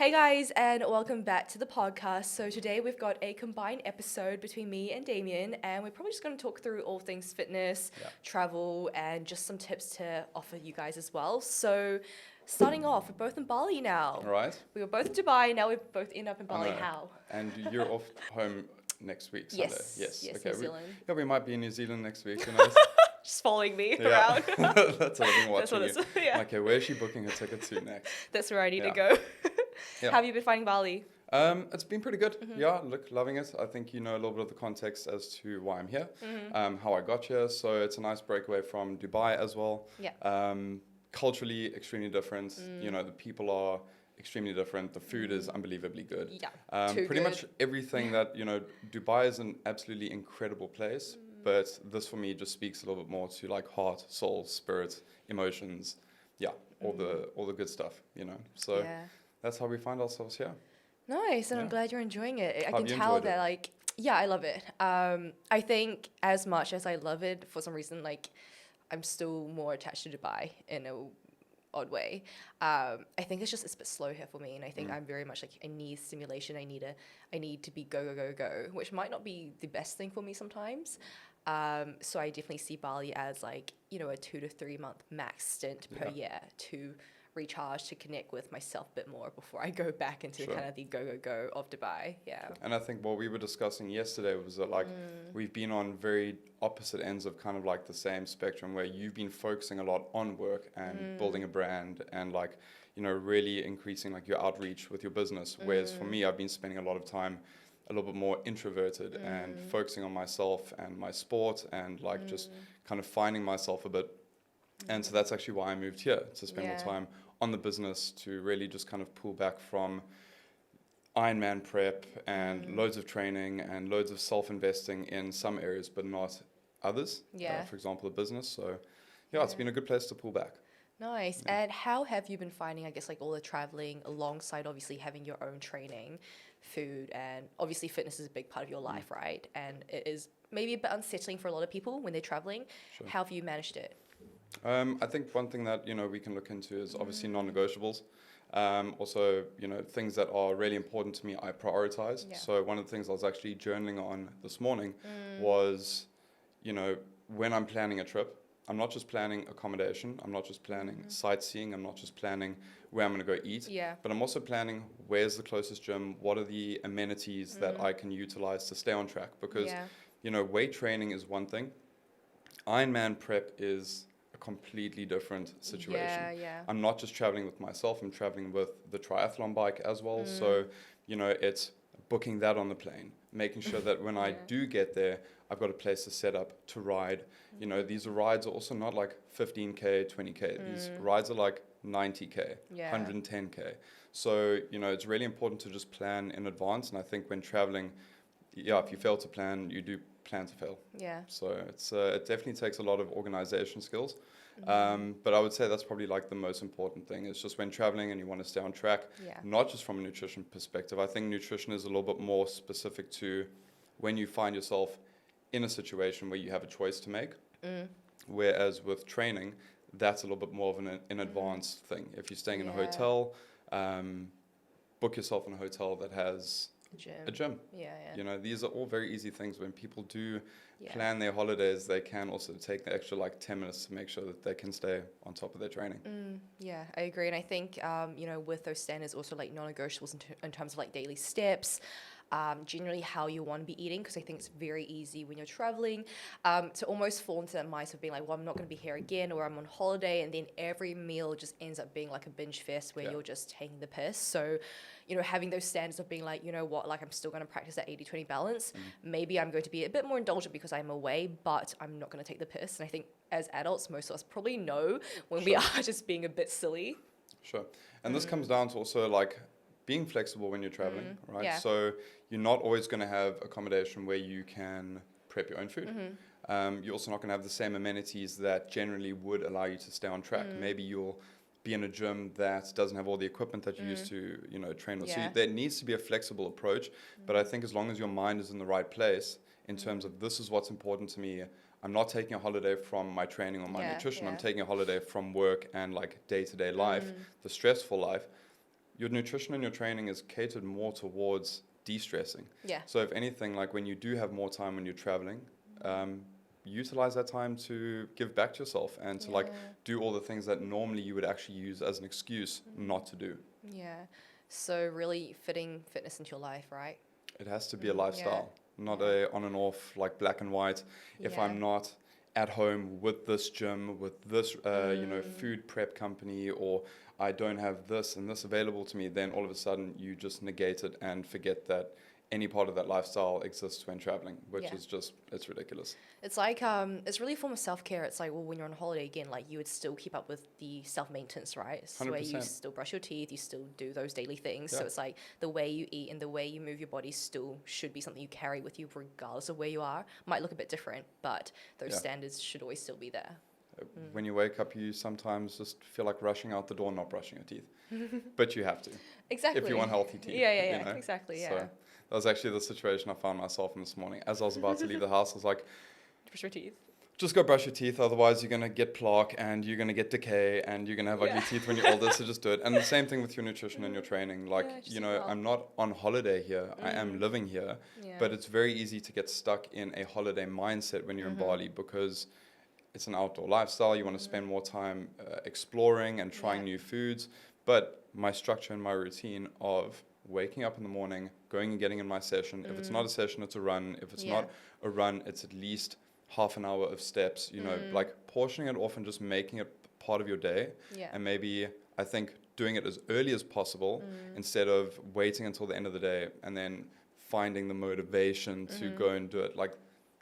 Hey guys, and welcome back to the podcast. So today we've got a combined episode between me and Damian, and we're probably just going to talk through all things fitness, travel, and just some tips to offer you guys as well. So starting off, we're both in Bali now. All right. We were both in Dubai, now we've both ended up in I Bali. know. How? And you're off home next week, Sunday. Yes, Okay. New Zealand. We might be in New Zealand next week. You know. Just following me Yeah. around. That's what I've been That's watching what you. it's, yeah. Okay, where's she booking her ticket to next? That's where I need to Yeah. go. Yeah. How have you been finding Bali? It's been pretty good. Yeah, look, loving it. I think you know a little bit of the context as to why I'm here, how I got here. So it's a nice breakaway from Dubai as well. Yeah. Culturally, extremely different. You know, the people are extremely different. The food is unbelievably good. Yeah. Too Pretty good. much everything that, you know, Dubai is an absolutely incredible place. But this for me just speaks a little bit more to like heart, soul, spirit, emotions. Yeah, all the good stuff, you know. So Yeah. that's how we find ourselves here. Nice, and I'm Yeah. glad you're enjoying it. I How can have you tell enjoyed that, it? like, yeah, I love it. I think as much as I love it, for some reason, like, I'm still more attached to Dubai in a odd way. I think it's a bit slow here for me, and I think I'm very much like I need stimulation. I need to be go go go go, which might not be the best thing for me sometimes. So I definitely see Bali as like a 2 to 3 month max stint per Yeah. year to recharge, to connect with myself a bit more before I go back into Sure. kind of the go go go of Dubai. Yeah. And I think what we were discussing yesterday was that like we've been on very opposite ends of kind of like the same spectrum where you've been focusing a lot on work and building a brand and like, you know, really increasing like your outreach with your business. Whereas for me, I've been spending a lot of time a little bit more introverted and focusing on myself and my sport and like just kind of finding myself a bit. And so that's actually why I moved here, to spend more Yeah. time on the business, to really just kind of pull back from Ironman prep and loads of training and loads of self-investing in some areas, but not others. Yeah. For example, the business. So yeah, it's been a good place to pull back. Nice. And how have you been finding, I guess, like all the traveling alongside obviously having your own training, food, and obviously fitness is a big part of your life, right? And it is maybe a bit unsettling for a lot of people when they're traveling. Sure. How have you managed it? I think one thing that, you know, we can look into is obviously non-negotiables. Also, you know, things that are really important to me, I prioritize. Yeah. So one of the things I was actually journaling on this morning was, you know, when I'm planning a trip, I'm not just planning accommodation, I'm not just planning sightseeing, I'm not just planning where I'm going to go eat, Yeah. but I'm also planning where's the closest gym, what are the amenities that I can utilize to stay on track. Because, Yeah. you know, weight training is one thing, Ironman prep is a completely different situation. Yeah, yeah. I'm not just traveling with myself, I'm traveling with the triathlon bike as well. So, you know, it's booking that on the plane, making sure that when I Yeah. do get there, I've got a place to set up to ride. You know, these rides are also not like 15K, 20K. These rides are like 90K, Yeah. 110K. So, you know, it's really important to just plan in advance. And I think when traveling, yeah, if you fail to plan, you do plan to fail. Yeah. So it definitely takes a lot of organization skills. But I would say that's probably like the most important thing. It's just when traveling and you want to stay on track, Yeah. not just from a nutrition perspective. I think nutrition is a little bit more specific to when you find yourself in a situation where you have a choice to make. Whereas with training, that's a little bit more of an advanced thing. If you're staying in a Yeah. hotel, book yourself in a hotel that has Gym. a gym. Yeah, yeah. You know, these are all very easy things. When people do Yeah. plan their holidays, they can also take the extra like 10 minutes to make sure that they can stay on top of their training. Yeah, I agree. And I think, with those standards, also like non-negotiables in terms of like daily steps, generally how you want to be eating, because I think it's very easy when you're traveling to almost fall into that mindset of being like, well, I'm not going to be here again, or I'm on holiday, and then every meal just ends up being like a binge fest where Yeah. you're just taking the piss. So, you know, having those standards of being like, you know what, like I'm still going to practice that 80-20 balance. Maybe I'm going to be a bit more indulgent because I'm away, but I'm not going to take the piss. And I think as adults, most of us probably know when we are just being a bit silly. Sure. And this comes down to also like being flexible when you're traveling, right? Yeah. So you're not always going to have accommodation where you can prep your own food. You're also not going to have the same amenities that generally would allow you to stay on track. Maybe you'll be in a gym that doesn't have all the equipment that you used to, you know, train with. So Yeah. there needs to be a flexible approach. But I think as long as your mind is in the right place in terms of this is what's important to me, I'm not taking a holiday from my training or my nutrition. I'm taking a holiday from work and like day-to-day life, the stressful life. your nutrition and your training is catered more towards de-stressing. Yeah. So if anything, like when you do have more time when you're traveling, utilize that time to give back to yourself and to like do all the things that normally you would actually use as an excuse not to do. Yeah. So really fitting fitness into your life, right? It has to be a lifestyle, not a on and off, like black and white. If I'm not at home with this gym, with this, food prep company, or I don't have this and this available to me, then all of a sudden you just negate it and forget that any part of that lifestyle exists when traveling, which is just, it's ridiculous. It's like, it's really a form of self-care. It's like, well, when you're on holiday again, like you would still keep up with the self-maintenance, right? It's 100%. where you still brush your teeth, you still do those daily things. Yeah. So it's like the way you eat and the way you move your body still should be something you carry with you regardless of where you are. Might look a bit different, but those standards should always still be there. When you wake up, you sometimes just feel like rushing out the door, not brushing your teeth. But you have to. Exactly. If you want healthy teeth. Yeah, you know? exactly, yeah. So that was actually the situation I found myself in this morning. As I was about to leave the house, I was like, brush your teeth. just go brush your teeth, otherwise you're going to get plaque and you're going to get decay and you're going to have ugly teeth when you're older, so just do it. And the same thing with your nutrition and your training. Like, I'm not on holiday here, I am living here, but it's very easy to get stuck in a holiday mindset when you're in Bali because it's an outdoor lifestyle. You want to spend more time exploring and trying new foods. But my structure and my routine of waking up in the morning, going and getting in my session. If it's not a session, it's a run. If it's not a run, it's at least half an hour of steps, like portioning it off and just making it part of your day. And maybe I think doing it as early as possible instead of waiting until the end of the day and then finding the motivation to go and do it. Like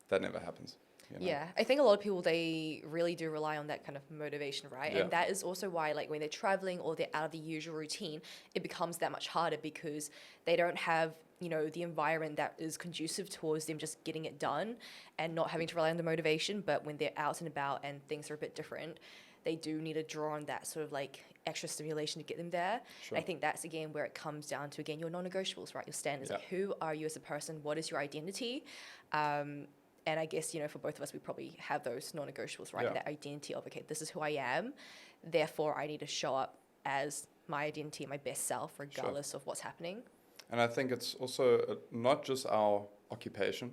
that never happens. You know? Yeah, I think a lot of people, they really do rely on that kind of motivation, right? And that is also why, like, when they're traveling or they're out of the usual routine, it becomes that much harder because they don't have, the environment that is conducive towards them just getting it done and not having to rely on the motivation. But when they're out and about and things are a bit different, they do need to draw on that sort of like extra stimulation to get them there. Sure. I think that's, again, where it comes down to, again, your non-negotiables, right? Your standards. Like, who are you as a person? What is your identity? And I guess, for both of us, we probably have those non-negotiables, right? That identity of, okay, this is who I am. Therefore, I need to show up as my identity, my best self, regardless of what's happening. And I think it's also not just our occupation.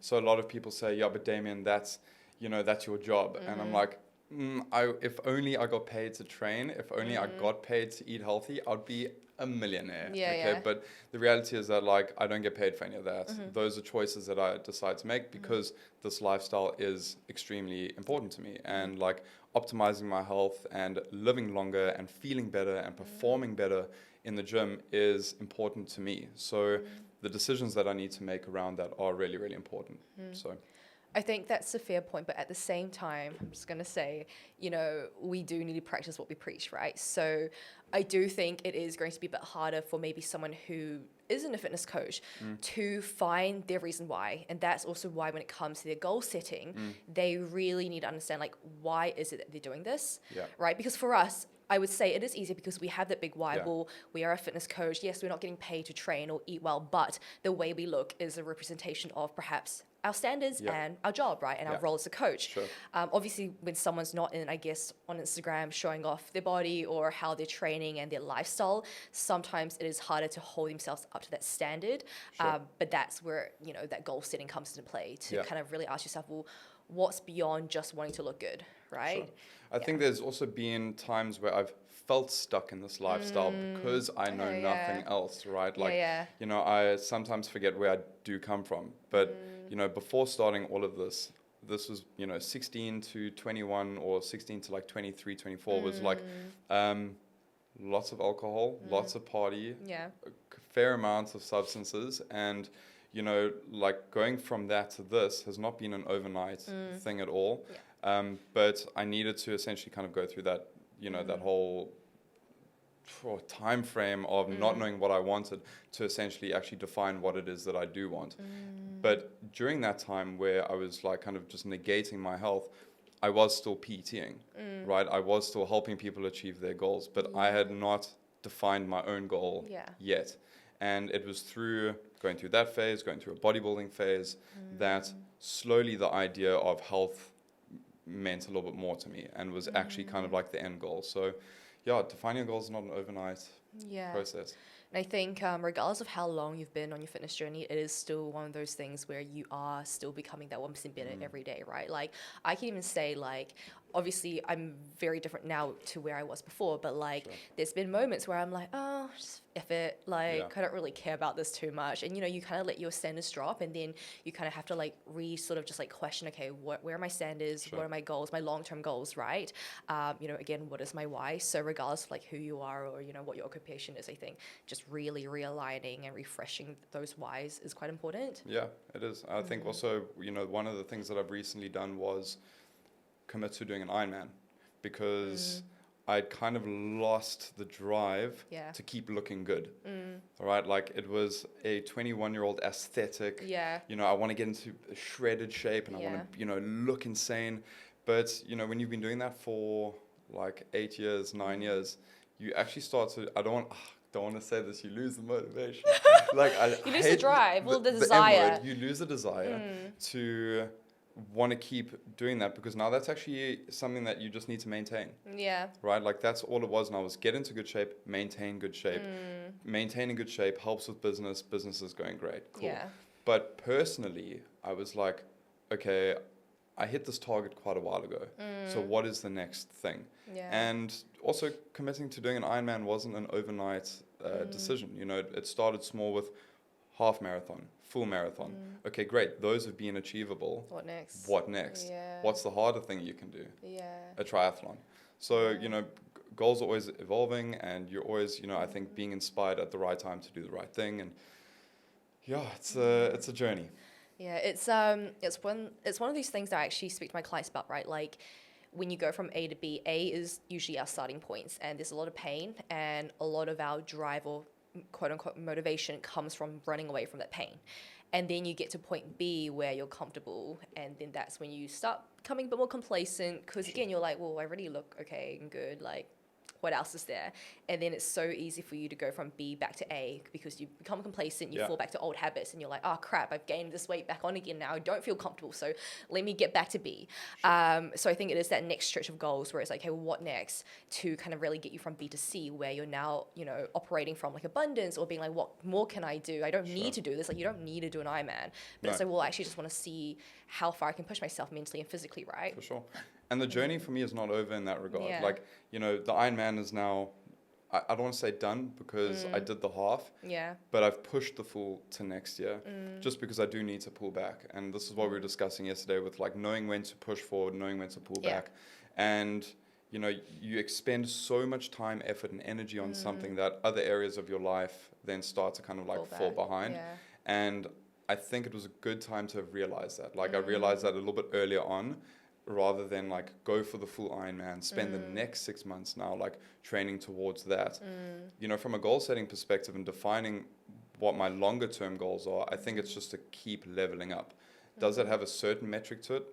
So a lot of people say, yeah, but Damian, that's your job. And I'm like, if only I got paid to train, if only I got paid to eat healthy, I'd be a millionaire. But the reality is that like I don't get paid for any of that. Those are choices that I decide to make because this lifestyle is extremely important to me, and like optimizing my health and living longer and feeling better and performing better in the gym is important to me. So the decisions that I need to make around that are really, really important. So I think that's a fair point, but at the same time, I'm just going to say, we do need to practice what we preach, right? So I do think it is going to be a bit harder for maybe someone who isn't a fitness coach to find their reason why. And that's also why when it comes to their goal setting, they really need to understand, like, why is it that they're doing this, right? Because for us, I would say it is easier because we have that big why. Well, we are a fitness coach. Yes, we're not getting paid to train or eat well, but the way we look is a representation of perhaps our standards and our job, right? And our role as a coach. Sure. Obviously, when someone's not in, I guess, on Instagram showing off their body or how they're training and their lifestyle, sometimes it is harder to hold themselves up to that standard. Sure. But that's where, that goal setting comes into play to kind of really ask yourself, well, what's beyond just wanting to look good, right? Sure. I think there's also been times where I've felt stuck in this lifestyle because I know nothing else, right? Like, I sometimes forget where I do come from. But, before starting all of this was, 16 to 21 or 16 to like 23, 24 was like lots of alcohol, lots of party, fair amounts of substances. And, like going from that to this has not been an overnight thing at all. But I needed to essentially kind of go through that, that whole time frame of not knowing what I wanted to essentially actually define what it is that I do want. But during that time where I was like kind of just negating my health, I was still PTing, right? I was still helping people achieve their goals, but I had not defined my own goal yet. And it was through going through that phase, going through a bodybuilding phase, that slowly the idea of health meant a little bit more to me and was actually kind of like the end goal. So defining a goal is not an overnight Yeah. process. And I think regardless of how long you've been on your fitness journey, it is still one of those things where you are still becoming that 1% better every day, right? Like I can even say like, obviously I'm very different now to where I was before, but like Sure. there's been moments where I'm like, oh, just F it. Like Yeah. I don't really care about this too much. And you kind of let your standards drop and then you kind of have to like sort of just like question, okay, where are my standards? Sure. What are my goals, my long-term goals, right? Again, what is my why? So regardless of like who you are or, what your occupation is, I think just really realigning and refreshing those whys is quite important. Yeah, it is. I think also, one of the things that I've recently done was commit to doing an Ironman because I'd kind of lost the drive Yeah. to keep looking good. All right, like it was a 21-year-old aesthetic. Yeah. I want to get into shredded shape and I want to, look insane. But, when you've been doing that for like 8 years, 9 years, you actually start to, I don't want to say this, you lose the motivation. Like You lose the drive, the M desire. word. You lose the desire to want to keep doing that because now that's actually something that you just need to maintain. Yeah. Right? Like that's all it was. And I was get into good shape, maintain good shape. Maintaining good shape helps with business. Business is going great. Cool. Yeah. But personally, I was like, okay, I hit this target quite a while ago. So what is the next thing? Yeah. And also committing to doing an Ironman wasn't an overnight decision. It started small with half marathon, full marathon. Okay, great. Those have been achievable. What next? What next? Yeah. What's the harder thing you can do? Yeah. A triathlon. So, goals are always evolving and you're always, I think being inspired at the right time to do the right thing. And yeah, it's a journey. Yeah, it's one of these things that I actually speak to my clients about, right? Like when you go from A to B, A is usually our starting points and there's a lot of pain and a lot of our drive or quote unquote motivation comes from running away from that pain. And then you get to point B where you're comfortable and then that's when you start becoming a bit more complacent because again, you're like, well, I already look okay and good, like what else is there? And then it's so easy for you to go from B back to A because you become complacent, you fall back to old habits and you're like, oh crap, I've gained this weight back on again now. I don't feel comfortable. So let me get back to B. Sure. So I think it is that next stretch of goals where it's like, okay, well, what next to kind of really get you from B to C where you're now, operating from like abundance or being like, what more can I do? I don't need to do this. Like you don't need to do an Ironman. But it's like, well, I actually just want to see how far I can push myself mentally and physically, right? For sure. And the journey for me is not over in that regard. Yeah. Like, the Ironman is now, I don't want to say done because I did the half. Yeah. But I've pushed the full to next year just because I do need to pull back. And this is what we were discussing yesterday with like knowing when to push forward, knowing when to pull back. And, you expend so much time, effort, and energy on something that other areas of your life then start to kind of like fall behind. Yeah. And I think it was a good time to have realized that. Like I realized that a little bit earlier on rather than like go for the full Ironman, spend the next 6 months now like training towards that. From a goal setting perspective and defining what my longer term goals are, I think it's just to keep leveling up. Does it have a certain metric to it?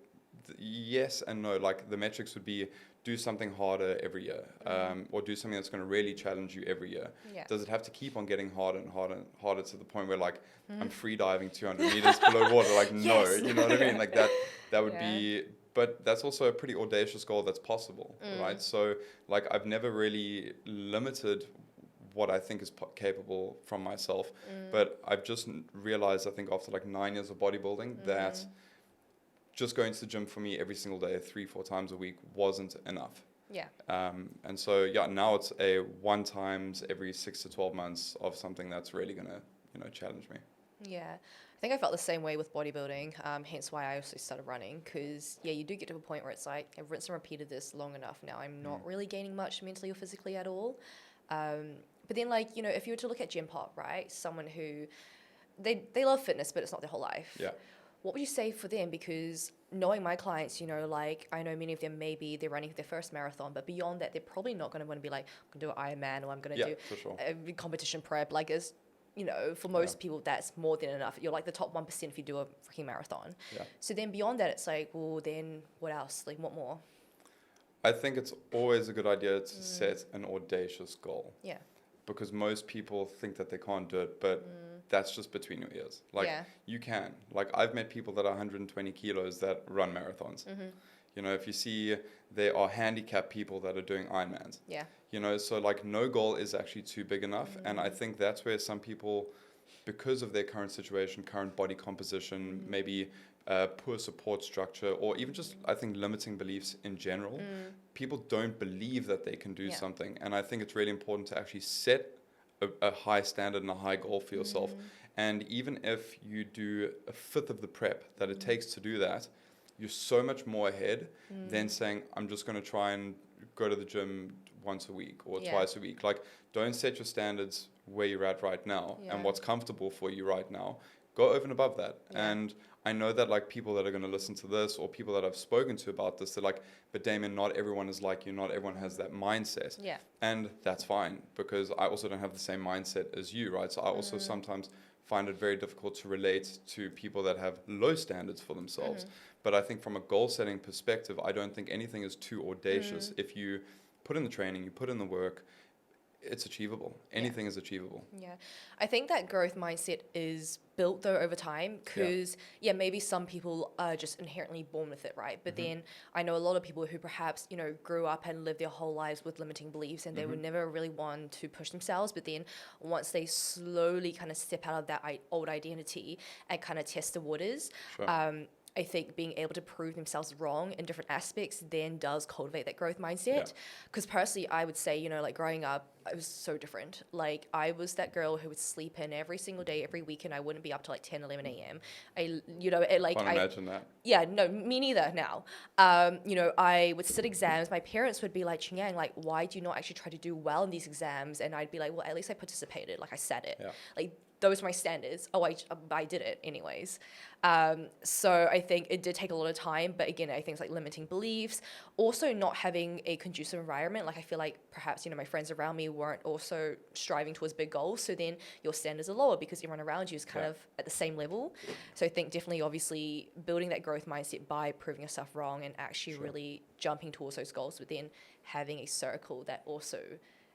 Yes and no. Like the metrics would be do something harder every year or do something that's going to really challenge you every year. Yeah. Does it have to keep on getting harder and harder and harder to the point where like I'm free diving 200 meters below water? Like, no, you know what I mean? Like that would be, but that's also a pretty audacious goal that's possible, right? So like I've never really limited what I think is capable from myself, but I've just realized, I think after like 9 years of bodybuilding that just going to the gym for me every single day, 3-4 times a week wasn't enough. Yeah. And so, now it's a 1 times every 6 to 12 months of something that's really going to, challenge me. Yeah. I think I felt the same way with bodybuilding, hence why I also started running because, you do get to a point where it's like, I've rinsed and repeated this long enough now. I'm not really gaining much mentally or physically at all. But then, like, if you were to look at Gym Pop, right, someone who, they love fitness, but it's not their whole life. Yeah. What would you say for them? Because knowing my clients, like I know many of them maybe they're running their first marathon, but beyond that, they're probably not going to want to be like, I'm going to do an Ironman or I'm going to do for sure. a competition prep. Like it's, for most people, that's more than enough. You're like the top 1% if you do a freaking marathon. Yeah. So then beyond that, it's like, well, then what else? Like what more? I think it's always a good idea to set an audacious goal. Yeah. Because most people think that they can't do it, but that's just between your ears. Like you can. Like I've met people that are 120 kilos that run marathons. You know, if you see there are handicapped people that are doing Ironmans. Yeah. You know, so like no goal is actually too big enough. And I think that's where some people, because of their current situation, current body composition, maybe poor support structure, or even just, I think, limiting beliefs in general, people don't believe that they can do something. And I think it's really important to actually set a high standard and a high goal for yourself. And even if you do a fifth of the prep that it takes to do that, you're so much more ahead than saying, I'm just going to try and go to the gym once a week or twice a week. Like, don't set your standards where you're at right now and what's comfortable for you right now. Go over and above that. And I know that like people that are going to listen to this or people that I've spoken to about this, they're like, but Damien, not everyone is like you. Not everyone has that mindset. Yeah. And that's fine, because I also don't have the same mindset as you, right? So I also sometimes find it very difficult to relate to people that have low standards for themselves. But I think from a goal setting perspective, I don't think anything is too audacious. If you put in the training, you put in the work, it's achievable. Anything is achievable. Yeah. I think that growth mindset is built though over time because maybe some people are just inherently born with it, right? But then I know a lot of people who perhaps, you know, grew up and lived their whole lives with limiting beliefs and they were never really one to push themselves. But then once they slowly kind of step out of that old identity and kind of test the waters, I think being able to prove themselves wrong in different aspects then does cultivate that growth mindset. Because personally, I would say, you know, like growing up, I was so different. Like I was that girl who would sleep in every single day, every weekend. I wouldn't be up till like 10, 11 a.m. Can't imagine that. Yeah, no, me neither now. You know, I would sit exams. My parents would be like, Chingyang, like, why do you not actually try to do well in these exams? And I'd be like, well, at least I participated. Like I said it. Like those were my standards. Oh, I did it anyways. So I think it did take a lot of time, but again, I think it's like limiting beliefs, also not having a conducive environment. Like I feel like perhaps, you know, my friends around me weren't also striving towards big goals. So then your standards are lower because everyone around you is kind of at the same level. So I think definitely, obviously building that growth mindset by proving yourself wrong and actually really jumping towards those goals, but then having a circle that also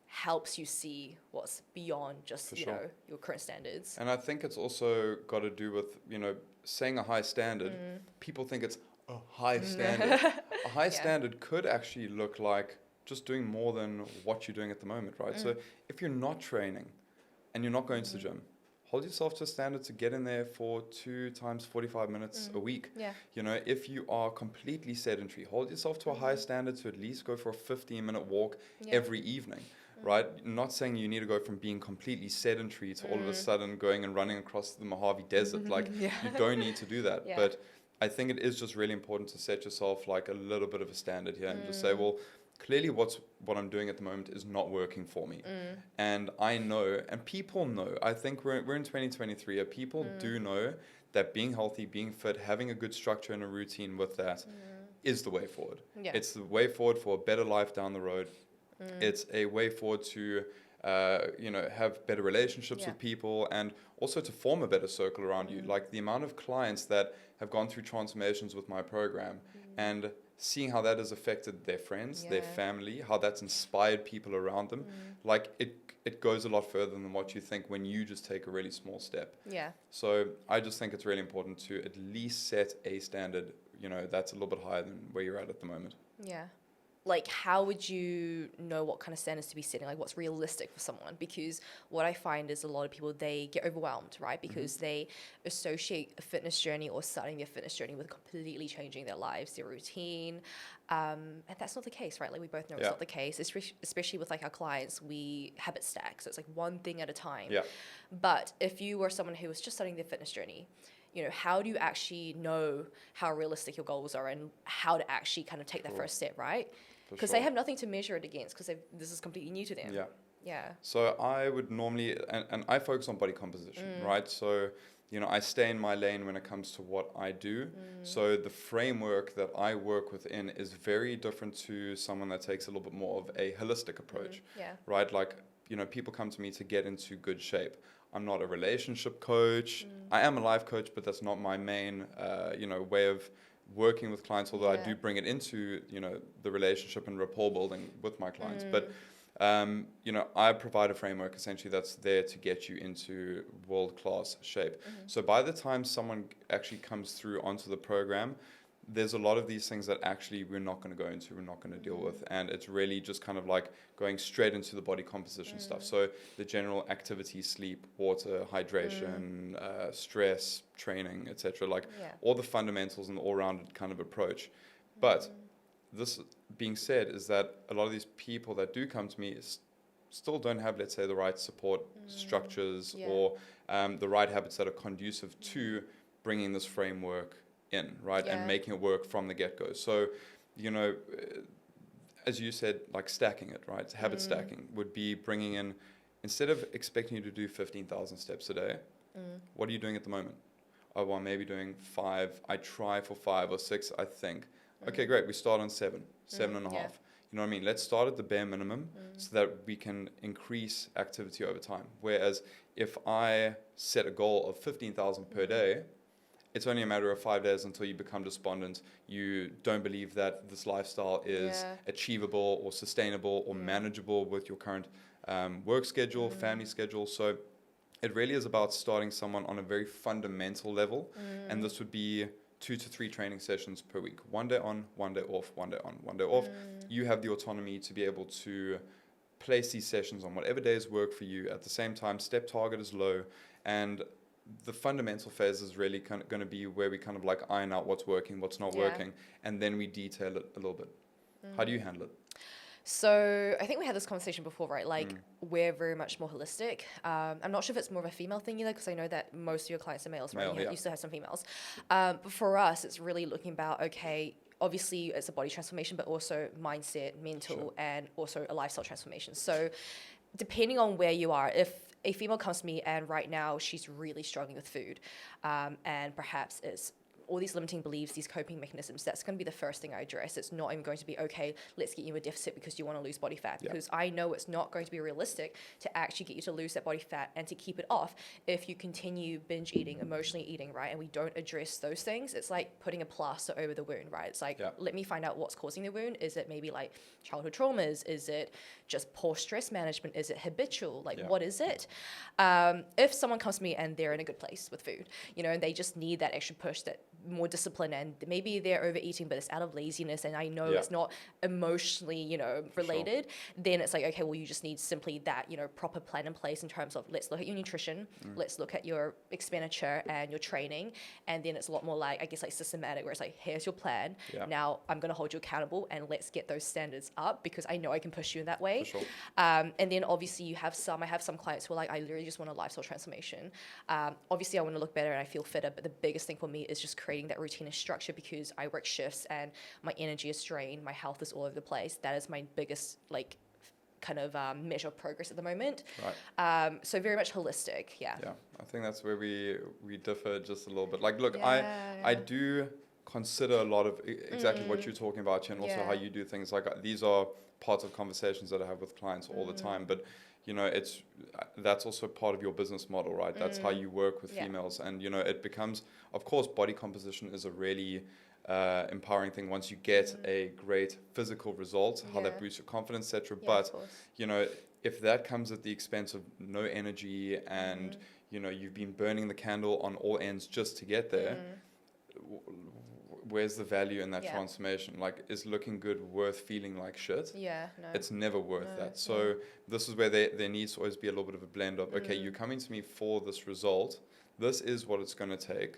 helps you see what's beyond just, you know, your current standards. And I think it's also got to do with, you know, saying a high standard. People think it's a high standard. A high standard could actually look like just doing more than what you're doing at the moment, right? So if you're not training and you're not going to the gym, hold yourself to a standard to get in there for 2 times 45 minutes a week. You know, if you are completely sedentary, hold yourself to a high standard to at least go for a 15-minute walk every evening. Right? Not saying you need to go from being completely sedentary to all of a sudden going and running across the Mojave Desert. Like, you don't need to do that. But I think it is just really important to set yourself like a little bit of a standard here and just say, well, clearly what I'm doing at the moment is not working for me. And I know, and people know, I think we're in 2023, people do know that being healthy, being fit, having a good structure and a routine with that is the way forward. It's the way forward for a better life down the road. It's a way forward to, you know, have better relationships with people and also to form a better circle around you. Like the amount of clients that have gone through transformations with my program and seeing how that has affected their friends, their family, how that's inspired people around them. Like it goes a lot further than what you think when you just take a really small step. So I just think it's really important to at least set a standard, you know, that's a little bit higher than where you're at the moment. Like, how would you know what kind of standards to be setting? Like, what's realistic for someone? Because what I find is a lot of people, they get overwhelmed, right? Because they associate a fitness journey or starting their fitness journey with completely changing their lives, their routine. And that's not the case, right? Like, we both know it's not the case, especially with, like, our clients. We habit stack. So it's, like, one thing at a time. But if you were someone who was just starting their fitness journey, you know, how do you actually know how realistic your goals are and how to actually kind of take that first step, right? Because they have nothing to measure it against because this is completely new to them. So I would normally, and I focus on body composition, right? So, you know, I stay in my lane when it comes to what I do. So the framework that I work within is very different to someone that takes a little bit more of a holistic approach, right? Like, you know, people come to me to get into good shape. I'm not a relationship coach. I am a life coach, but that's not my main, you know, way of working with clients, although I do bring it into, you know, the relationship and rapport building with my clients. But, you know, I provide a framework essentially that's there to get you into world-class shape. So by the time someone actually comes through onto the program, there's a lot of these things that actually we're not going to go into, we're not going to deal with. And it's really just kind of like going straight into the body composition stuff. So the general activity, sleep, water, hydration, stress, training, etc. Like all the fundamentals and the all-rounded kind of approach. But this being said is that a lot of these people that do come to me still don't have, let's say, the right support structures or the right habits that are conducive to bringing this framework in, right? And making it work from the get-go. So, you know, as you said, like stacking it, right? Habit stacking would be bringing in, instead of expecting you to do 15,000 steps a day, what are you doing at the moment? Oh, well, I'm maybe doing 5. I try for 5 or 6, I think. Okay, great. We start on 7 and a half. You know what I mean? Let's start at the bare minimum so that we can increase activity over time. Whereas if I set a goal of 15,000 per day, it's only a matter of 5 days until you become despondent. You don't believe that this lifestyle is achievable or sustainable or manageable with your current work schedule, family schedule. So it really is about starting someone on a very fundamental level. And this would be 2 to 3 training sessions per week. 1 day on, 1 day off, 1 day on, 1 day off. You have the autonomy to be able to place these sessions on whatever days work for you. At the same time, step target is low. And the fundamental phase is really kind of going to be where we kind of like iron out what's working, what's not working, and then we detail it a little bit. How do you handle it? So I think we had this conversation before, right? Like we're very much more holistic. I'm not sure if it's more of a female thing either, because I know that most of your clients are males, right? You still have some females. But for us, it's really looking about, okay, obviously it's a body transformation, but also mindset, mental, and also a lifestyle transformation. So depending on where you are, if a female comes to me and right now she's really struggling with food, and perhaps it's all these limiting beliefs, these coping mechanisms, that's going to be the first thing I address. It's not even going to be, okay, let's get you a deficit because you want to lose body fat. Because I know it's not going to be realistic to actually get you to lose that body fat and to keep it off if you continue binge eating, emotionally eating, right? And we don't address those things. It's like putting a plaster over the wound, right? It's like, let me find out what's causing the wound. Is it maybe like childhood traumas? Is it just poor stress management? Is it habitual? Like, what is it? If someone comes to me and they're in a good place with food, you know, and they just need that extra push, that more discipline, and maybe they're overeating but it's out of laziness and I know it's not emotionally, you know, related, then it's like, okay, well, you just need simply that, you know, proper plan in place in terms of, let's look at your nutrition, let's look at your expenditure and your training, and then it's a lot more like, I guess, like systematic, where it's like, here's your plan, now I'm going to hold you accountable and let's get those standards up because I know I can push you in that way. And then obviously I have some clients who are like, I literally just want a lifestyle transformation. Obviously I want to look better and I feel fitter, but the biggest thing for me is just creating that routine and structure, because I work shifts and my energy is drained, my health is all over the place. That is my biggest like kind of measure of progress at the moment. So very much holistic. I think that's where we differ just a little bit. Like, look, I do consider a lot of exactly what you're talking about, and also how you do things. Like, these are parts of conversations that I have with clients all the time, but you know, that's also part of your business model, right? That's how you work with females. And, you know, it becomes, of course, body composition is a really empowering thing once you get a great physical result, how that boosts your confidence, etc. But, you know, if that comes at the expense of no energy and, you know, you've been burning the candle on all ends just to get there, where's the value in that transformation? Like, is looking good worth feeling like shit? No. It's never worth that. So this is where there needs to always be a little bit of a blend of, okay, you're coming to me for this result. This is what it's going to take.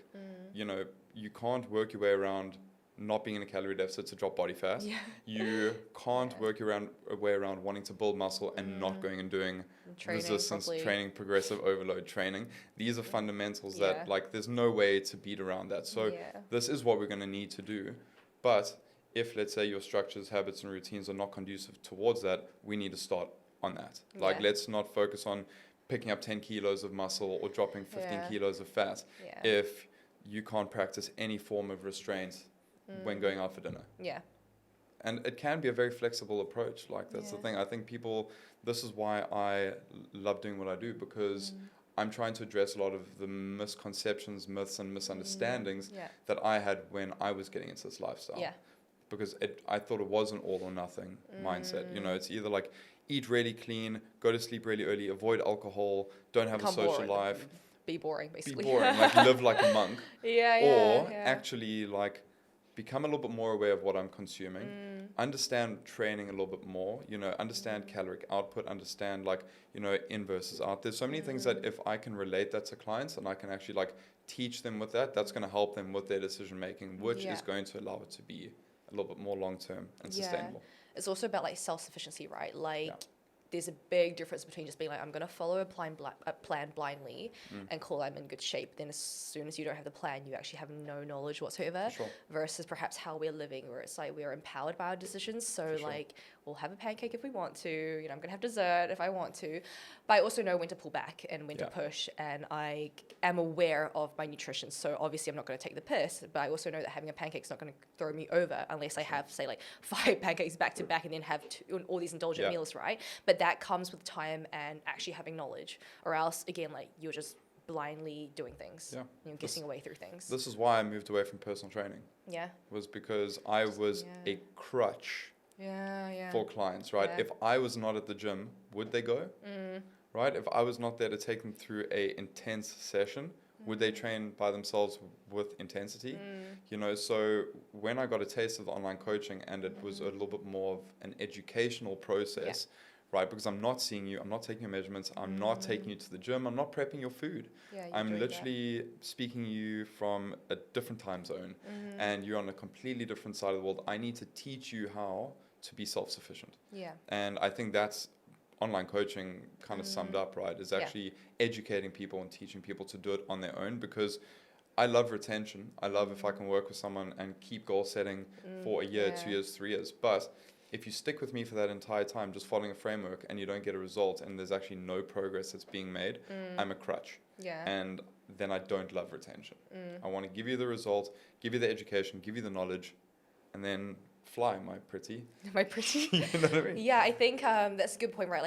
You know, you can't work your way around not being in a calorie deficit to drop body fat. You can't work your way around wanting to build muscle and not going and doing resistance training, progressive overload training. These are fundamentals that, like, there's no way to beat around that. So this is what we're going to need to do. But if, let's say, your structures, habits, and routines are not conducive towards that, we need to start on that. Like, let's not focus on picking up 10 kilos of muscle or dropping 15 kilos of fat if you can't practice any form of restraint when going out for dinner. And it can be a very flexible approach. Like, that's the thing. I think this is why I love doing what I do, because I'm trying to address a lot of the misconceptions, myths, and misunderstandings that I had when I was getting into this lifestyle. Because I thought it was an all or nothing mindset. You know, it's either like eat really clean, go to sleep really early, avoid alcohol, don't have a social life. Be boring, basically. Be boring, like live like a monk. Or actually, like, become a little bit more aware of what I'm consuming, understand training a little bit more, understand caloric output, understand like, in versus out. There's so many things that if I can relate that to clients and I can actually like teach them with that, that's going to help them with their decision making, which is going to allow it to be a little bit more long-term and sustainable. It's also about like self-sufficiency, right? Like there's a big difference between just being like, I'm going to follow a plan blindly and call I'm in good shape. Then as soon as you don't have the plan, you actually have no knowledge whatsoever. Sure. Versus perhaps how we're living, where it's like we're empowered by our decisions. So like we'll have a pancake if we want to. I'm going to have dessert if I want to. But I also know when to pull back and when to push. And I am aware of my nutrition. So obviously I'm not going to take the piss. But I also know that having a pancake is not going to throw me over unless I have, say, like 5 pancakes back to back and then have all these indulgent meals, right? But that comes with time and actually having knowledge, or else again, like you're just blindly doing things, guessing away through things. This is why I moved away from personal training. Was because I was a crutch for clients, right? If I was not at the gym, would they go? Right? If I was not there to take them through a intense session, would they train by themselves with intensity? So when I got a taste of the online coaching and it was a little bit more of an educational process, right? Because I'm not seeing you, I'm not taking your measurements, I'm not taking you to the gym, I'm not prepping your food. I'm literally speaking you from a different time zone and you're on a completely different side of the world. I need to teach you how to be self-sufficient. And I think that's online coaching kind of summed up, right? Is actually educating people and teaching people to do it on their own, because I love retention. I love if I can work with someone and keep goal setting for a year, 2 years, 3 years. But if you stick with me for that entire time, just following a framework, and you don't get a result and there's actually no progress that's being made, I'm a crutch. And then I don't love retention. I want to give you the result, give you the education, give you the knowledge, and then fly, my pretty. My pretty? You know what I mean? Yeah, I think that's a good point, right?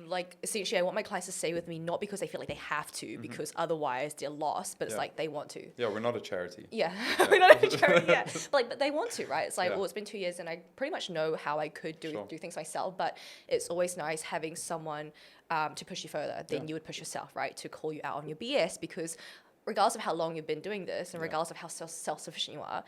Like essentially I want my clients to stay with me not because they feel like they have to, because otherwise they're lost, but it's like they want to. Yeah, we're not a charity. We're not a charity, but they want to, right? It's like, well, it's been 2 years and I pretty much know how I could do things myself, but it's always nice having someone to push you further than you would push yourself, right? To call you out on your BS, because regardless of how long you've been doing this and regardless of how self-sufficient you are,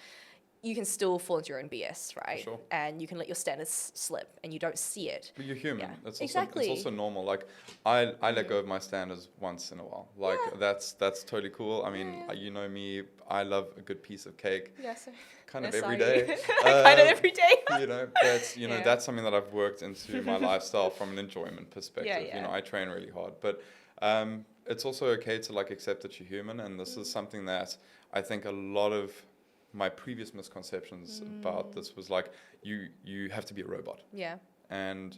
you can still fall into your own BS, right? Sure. And you can let your standards slip and you don't see it. But you're human. Yeah. It's Exactly. Also normal. Like I let go of my standards once in a while. Like that's totally cool. I mean, you know me, I love a good piece of cake. Yes. Kind of every day. Kind of every day. But that's something that I've worked into my lifestyle from an enjoyment perspective. I train really hard, but it's also okay to like accept that you're human, and this is something that I think a lot of my previous misconceptions about this was like, you have to be a robot. And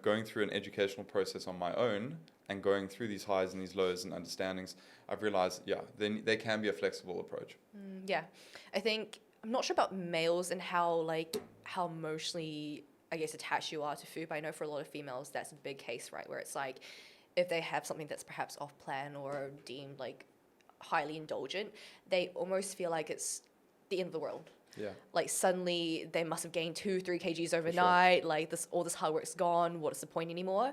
going through an educational process on my own and going through these highs and these lows and understandings, I've realized there can be a flexible approach. I think I'm not sure about males and how emotionally, I guess, attached you are to food, but I know for a lot of females that's a big case, right? Where it's like if they have something that's perhaps off plan or deemed like highly indulgent, they almost feel like it's the end of the world. Like suddenly they must have gained 2-3 kgs overnight. Like all this hard work's gone. What is the point anymore?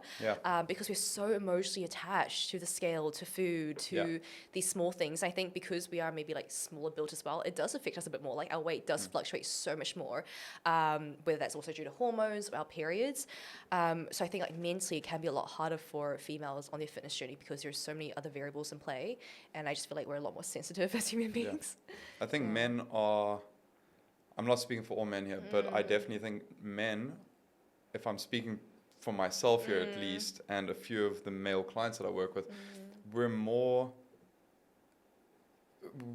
Because we're so emotionally attached to the scale, to food, to these small things. I think because we are maybe like smaller built as well, it does affect us a bit more. Like our weight does fluctuate so much more, whether that's also due to hormones or our periods. So I think like mentally it can be a lot harder for females on their fitness journey because there's so many other variables in play. And I just feel like we're a lot more sensitive as human beings. I think men are... I'm not speaking for all men here, but I definitely think men, if I'm speaking for myself here at least, and a few of the male clients that I work with,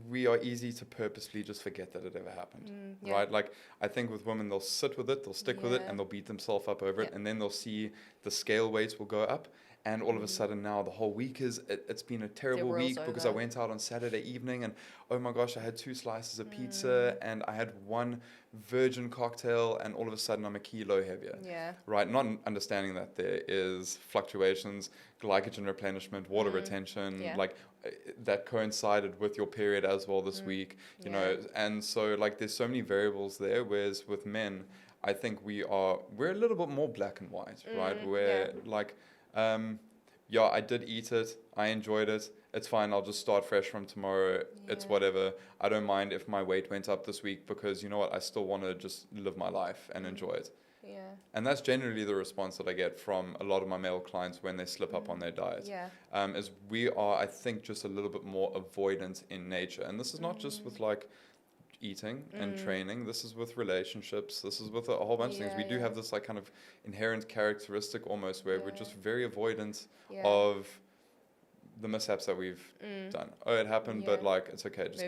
we are easy to purposely just forget that it ever happened, right? Like, I think with women, they'll sit with it, they'll stick with it, and they'll beat themselves up over it, and then they'll see the scale weights will go up, and all of a sudden now the whole week it's been a terrible week because I went out on Saturday evening and oh my gosh, I had 2 slices of pizza and I had 1 virgin cocktail and all of a sudden I'm a kilo heavier. Right? Not understanding that there is fluctuations, glycogen replenishment, water retention, like that coincided with your period as well this week, you know, and so like there's so many variables there, whereas with men, I think we're a little bit more black and white, right? Where like, I did eat it, I enjoyed it, it's fine. I'll just start fresh from tomorrow. It's whatever. I don't mind if my weight went up this week because you know what? I still want to just live my life and enjoy it. Yeah. And that's generally the response that I get from a lot of my male clients when they slip up on their diet. Yeah. Is we are, I think, just a little bit more avoidant in nature. And this is not just with like eating and training. This is with relationships. This is with a whole bunch of things. We do have this like kind of inherent characteristic almost where we're just very avoidant of the mishaps that we've done. Oh, it happened, but like it's okay. Just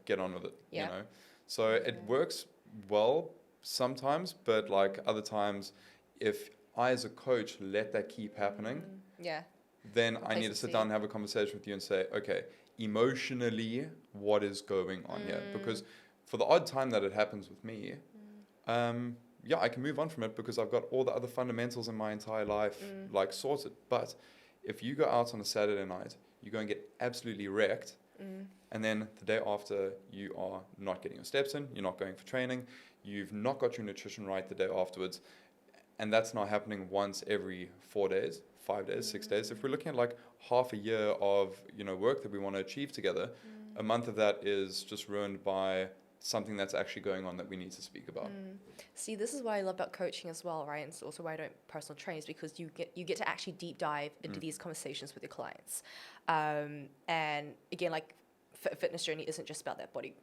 get on with it. You know. So it works well sometimes, but like other times, if I as a coach let that keep happening, then I need to sit down and have a conversation with you and say, okay, emotionally, what is going on here? Because for the odd time that it happens with me, I can move on from it because I've got all the other fundamentals in my entire life like sorted. But if you go out on a Saturday night, you go and get absolutely wrecked, and then the day after you are not getting your steps in, you're not going for training, you've not got your nutrition right the day afterwards, and that's not happening once every 4 days, 5 days, 6 days. If we're looking at like half a year of work that we want to achieve together, a month of that is just ruined by something that's actually going on that we need to speak about. See, this is what I love about coaching as well, right? And it's also why I don't personal train, is because you get to actually deep dive into these conversations with your clients. And again, like fitness journey isn't just about that body,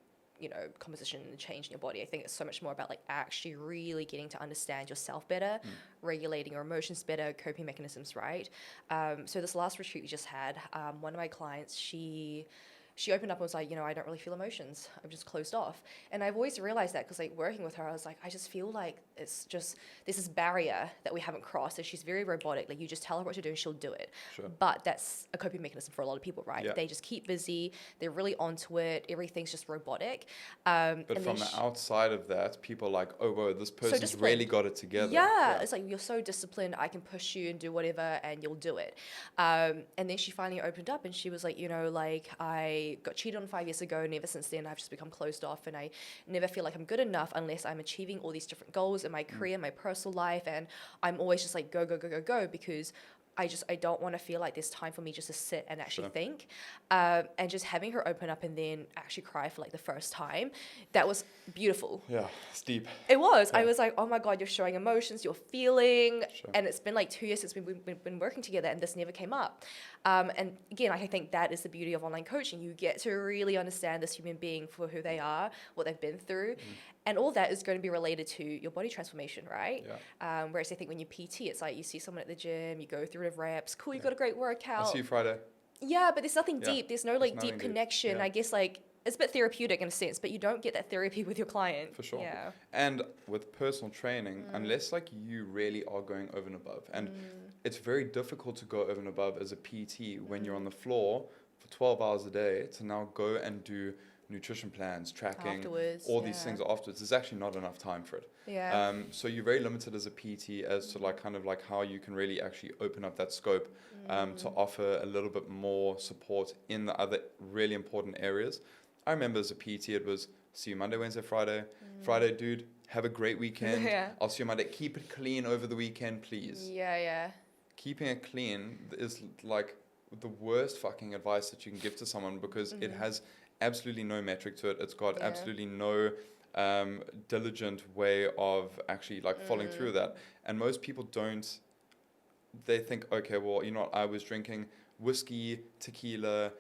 composition and change in your body. I think it's so much more about like actually really getting to understand yourself better, regulating your emotions better, coping mechanisms, right? So this last retreat we just had, one of my clients, she opened up and was like, I don't really feel emotions. I'm just closed off. And I've always realized that because like working with her, I was like, I just feel like it's just, there's this barrier that we haven't crossed. And she's very robotic. Like you just tell her what to do and she'll do it. Sure. But that's a coping mechanism for a lot of people, right? Yeah. They just keep busy. They're really onto it. Everything's just robotic. But from the outside of that, people are like, oh, whoa, this person's really got it together. Yeah, it's like, you're so disciplined. I can push you and do whatever and you'll do it. And then she finally opened up and she was like, like I got cheated on 5 years ago, and ever since then I've just become closed off, and I never feel like I'm good enough unless I'm achieving all these different goals in my career, my personal life, and I'm always just like go because I don't want to feel like there's time for me just to sit and actually think. And just having her open up and then actually cry for like the first time, that was beautiful. Yeah, it's deep. It was. Yeah. I was like, oh my God, you're showing emotions, you're feeling. Sure. And it's been like 2 years since we've been working together and this never came up. And again, I think that is the beauty of online coaching. You get to really understand this human being for who they are, what they've been through. And all that is going to be related to your body transformation, right? Yeah. Whereas I think when you PT, it's like you see someone at the gym, you go through the reps, cool, you got a great workout. I'll see you Friday. Yeah, but there's nothing deep. There's no like deep connection. Yeah. I guess like it's a bit therapeutic in a sense, but you don't get that therapy with your client. For sure. Yeah. And with personal training, unless like you really are going over and above, and it's very difficult to go over and above as a PT when you're on the floor for 12 hours a day to now go and do nutrition plans, tracking, afterwards, all these things afterwards. There's actually not enough time for it. Yeah. So you're very limited as a PT as to like kind of like how you can really actually open up that scope to offer a little bit more support in the other really important areas. I remember as a PT, it was see you Monday, Wednesday, Friday. Friday, dude, have a great weekend. I'll see you Monday. Keep it clean over the weekend, please. Yeah. Keeping it clean is like the worst fucking advice that you can give to someone because it has absolutely no metric to it. It's got absolutely no diligent way of actually like following through that. And most people don't. They think, okay, well, I was drinking whiskey, tequila,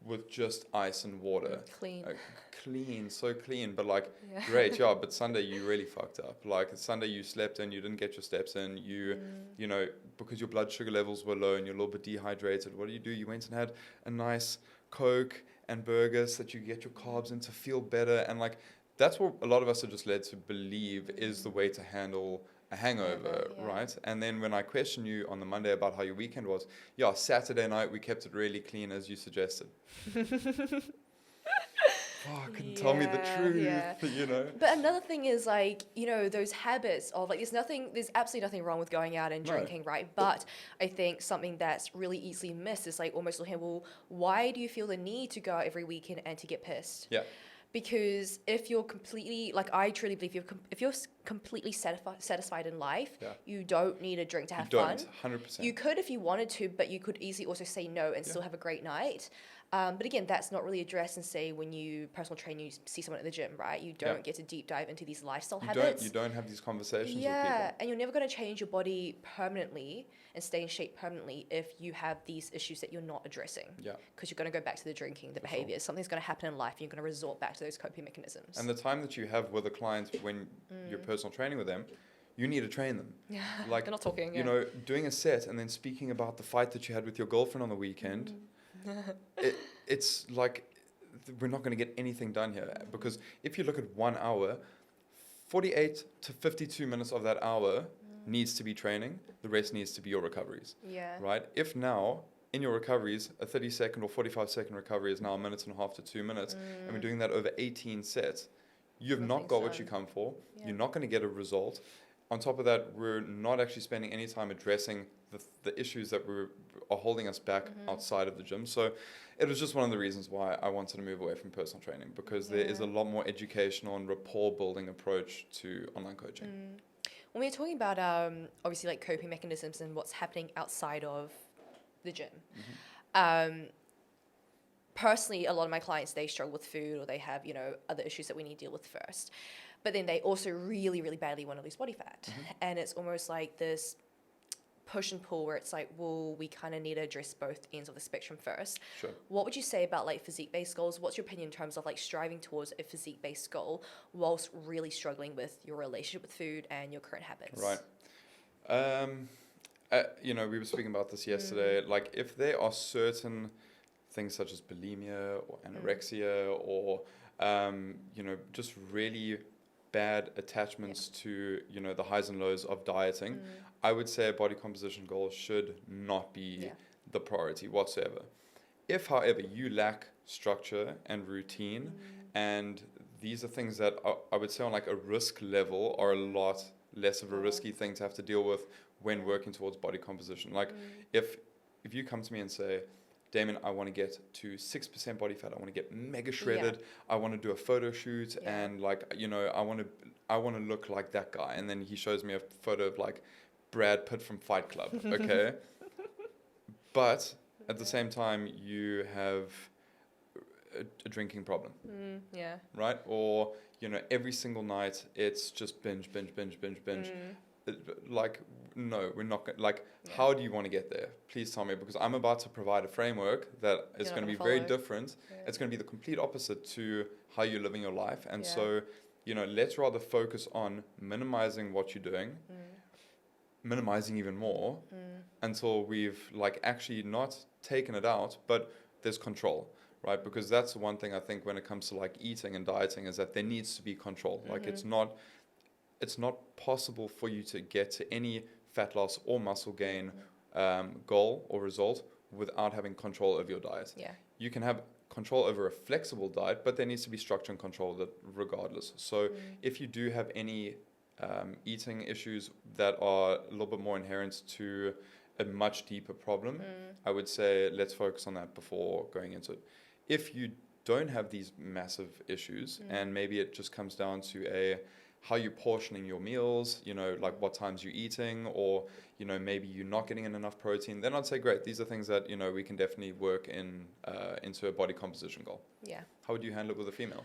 with just ice and water. Clean, so clean. But like, great, but Sunday you really fucked up. Like Sunday you slept in, you didn't get your steps in, you because your blood sugar levels were low and you're a little bit dehydrated. What do? You went and had a nice Coke and burgers so that you get your carbs in to feel better. And like, that's what a lot of us are just led to believe is the way to handle a hangover, right? And then when I question you on the Monday about how your weekend was, Saturday night we kept it really clean as you suggested. Fucking tell me the truth, But another thing is like, those habits of like, there's absolutely nothing wrong with going out and drinking, right? But I think something that's really easily missed is like almost looking, well, why do you feel the need to go out every weekend and to get pissed? Yeah. Because if you're completely, like, I truly believe if you're completely satisfied in life, Yeah. you don't need a drink to You have don't, fun. 100%. You could if you wanted to, but you could easily also say no and still have a great night. But again, that's not really addressed in, say, when you personal train, you see someone at the gym, right? You don't get to deep dive into these lifestyle habits. You don't have these conversations with people. Yeah, and you're never going to change your body permanently and stay in shape permanently if you have these issues that you're not addressing. Yeah. Because you're going to go back to the drinking, the behaviors. Something's going to happen in life, and you're going to resort back to those coping mechanisms. And the time that you have with a client when you're personal training with them, you need to train them. Yeah, Like, they're not talking. you know, doing a set and then speaking about the fight that you had with your girlfriend on the weekend, it's like we're not going to get anything done here. Because if you look at 1 hour, 48 to 52 minutes of that hour needs to be training. The rest needs to be your recoveries. Yeah. Right? If now, in your recoveries, a 30-second or 45-second recovery is now 1.5 to 2 minutes, and we're doing that over 18 sets, you've not got what you come for. Yeah. You're not going to get a result. On top of that, we're not actually spending any time addressing the issues that are holding us back outside of the gym. So it was just one of the reasons why I wanted to move away from personal training, because there is a lot more educational and rapport building approach to online coaching. When we're talking about obviously like coping mechanisms and what's happening outside of the gym, personally, a lot of my clients, they struggle with food, or they have, you know, other issues that we need to deal with first. But then they also really, really badly want to lose body fat. And it's almost like this push and pull where it's like, well, we kind of need to address both ends of the spectrum first. Sure. What would you say about like physique-based goals? What's your opinion in terms of like striving towards a physique-based goal whilst really struggling with your relationship with food and your current habits? Right. You know, we were speaking about this yesterday. Like, if there are certain things such as bulimia or anorexia or, you know, just really bad attachments to, you know, the highs and lows of dieting, I would say a body composition goal should not be the priority whatsoever. If, however, you lack structure and routine, and these are things that I would say on like a risk level are a lot less of a risky thing to have to deal with when working towards body composition. Like, if you come to me and say, Damian, I want to get to 6% body fat. I want to get mega shredded. I want to do a photo shoot, and like, you know, I want to look like that guy. And then he shows me a photo of like Brad Pitt from Fight Club. Okay, but at the same time, you have a drinking problem. Right? Or, you know, every single night it's just binge. Like, no, we're not like, how do you want to get there? Please tell me, because I'm about to provide a framework that is going to be very different. It's going to be the complete opposite to how you're living your life. And so, you know, let's rather focus on minimizing what you're doing, minimizing even more until we've like actually not taken it out, but there's control, right? Because that's the one thing I think when it comes to like eating and dieting is that there needs to be control. Like, it's not possible for you to get to any fat loss or muscle gain goal or result without having control over your diet. You can have control over a flexible diet, but there needs to be structure and control of it regardless. So if you do have any eating issues that are a little bit more inherent to a much deeper problem, I would say let's focus on that before going into it. If you don't have these massive issues, and maybe it just comes down to how you're portioning your meals, you know, like what times you're eating, or, you know, maybe you're not getting in enough protein, then I'd say, great, these are things that, you know, we can definitely work into a body composition goal. How would you handle it with a female?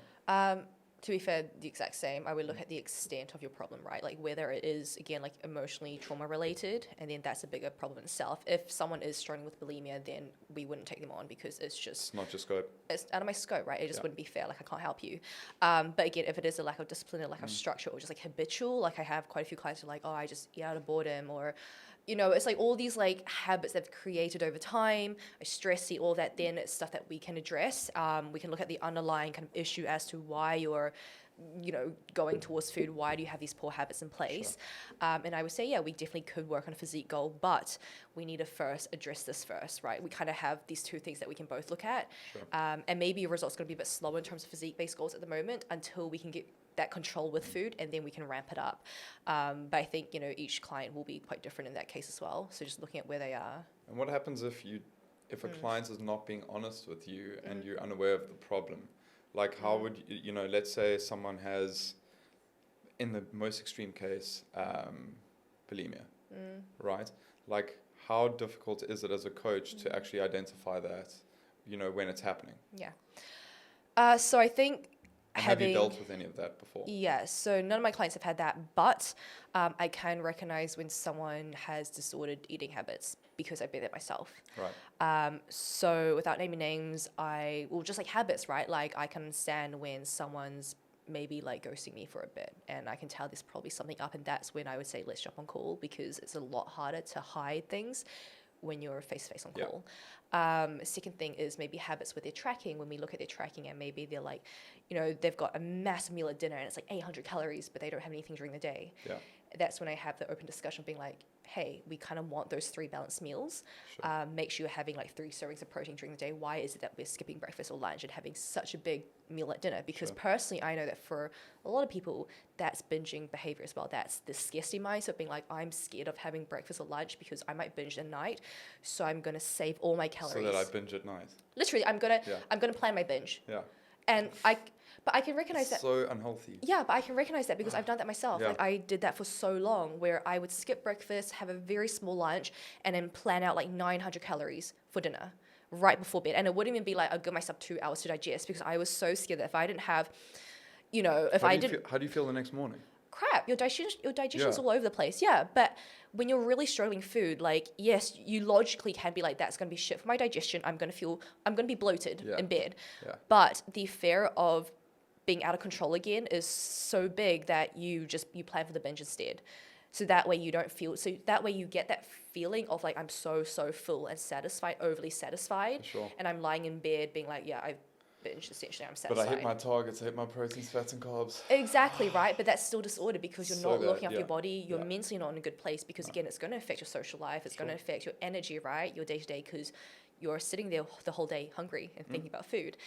To be fair, the exact same. I would look at the extent of your problem, right? Like whether it is, again, like emotionally trauma related, and then that's a bigger problem in itself. If someone is struggling with bulimia, then we wouldn't take them on because it's not your scope. It's out of my scope, right? It just wouldn't be fair. Like, I can't help you. But again, if it is a lack of discipline, a lack of structure, or just like habitual, like I have quite a few clients who are like, oh, I just eat out of boredom, or, you know, it's like all these like habits that have created over time, stress, all that, then it's stuff that we can address. We can look at the underlying kind of issue as to why you're, you know, going towards food. Why do you have these poor habits in place? And I would say, yeah, we definitely could work on a physique goal, but we need to first address this first, right? We kind of have these two things that we can both look at. And maybe your results going to be a bit slower in terms of physique-based goals at the moment until we can get that control with food, and then we can ramp it up. But I think, you know, each client will be quite different in that case as well. So just looking at where they are. And what happens if a client is not being honest with you and you're unaware of the problem? Like, how would you know? Let's say someone has, in the most extreme case, bulimia, right? Like, how difficult is it as a coach to actually identify that, you know, when it's happening? Yeah. So I think And have you dealt with any of that before? Yeah, so none of my clients have had that, but I can recognize when someone has disordered eating habits because I've been there myself. Right. So without naming names, just like habits, right? Like I can understand when someone's maybe like ghosting me for a bit and I can tell there's probably something up, and that's when I would say let's jump on call, because it's a lot harder to hide things when you're face-to-face on call. Second thing is maybe habits with their tracking. When we look at their tracking and maybe they're like, you know, they've got a massive meal at dinner and it's like 800 calories, but they don't have anything during the day. Yeah. That's when I have the open discussion being like, hey, we kind of want those 3 balanced meals. Sure. Make sure you're having like 3 servings of protein during the day. Why is it that we're skipping breakfast or lunch and having such a big meal at dinner? Because personally, I know that for a lot of people, that's binging behavior as well. That's the scarcity mindset of being like, I'm scared of having breakfast or lunch because I might binge at night. So I'm going to save all my calories. So that I binge at night. Literally, I'm going to plan my binge. Yeah. And but I can recognize that. So unhealthy. Yeah, but I can recognize that because I've done that myself. Yeah. Like I did that for so long, where I would skip breakfast, have a very small lunch, and then plan out like 900 calories for dinner right before bed. And it wouldn't even be like I'd give myself 2 hours to digest, because I was so scared that if I didn't have, you know, if I didn't. How do you feel the next morning? Crap, your digestion's all over the place. Yeah, but when you're really struggling food, like, yes, you logically can be like, that's going to be shit for my digestion. I'm going to be bloated in bed. Yeah. But the fear of being out of control again is so big that you plan for the binge instead. So that way you get that feeling of like, I'm so full and satisfied, overly satisfied. Sure. And I'm lying in bed being like, yeah, I've binged, essentially, I'm satisfied. But I hit my targets, I hit my proteins, fats and carbs. Exactly, right? But that's still disordered because you're not looking after your body. You're Yeah. mentally not in a good place because, again, it's going to affect your social life. It's going to affect your energy, right? Your day-to-day, because you're sitting there the whole day hungry and thinking about food.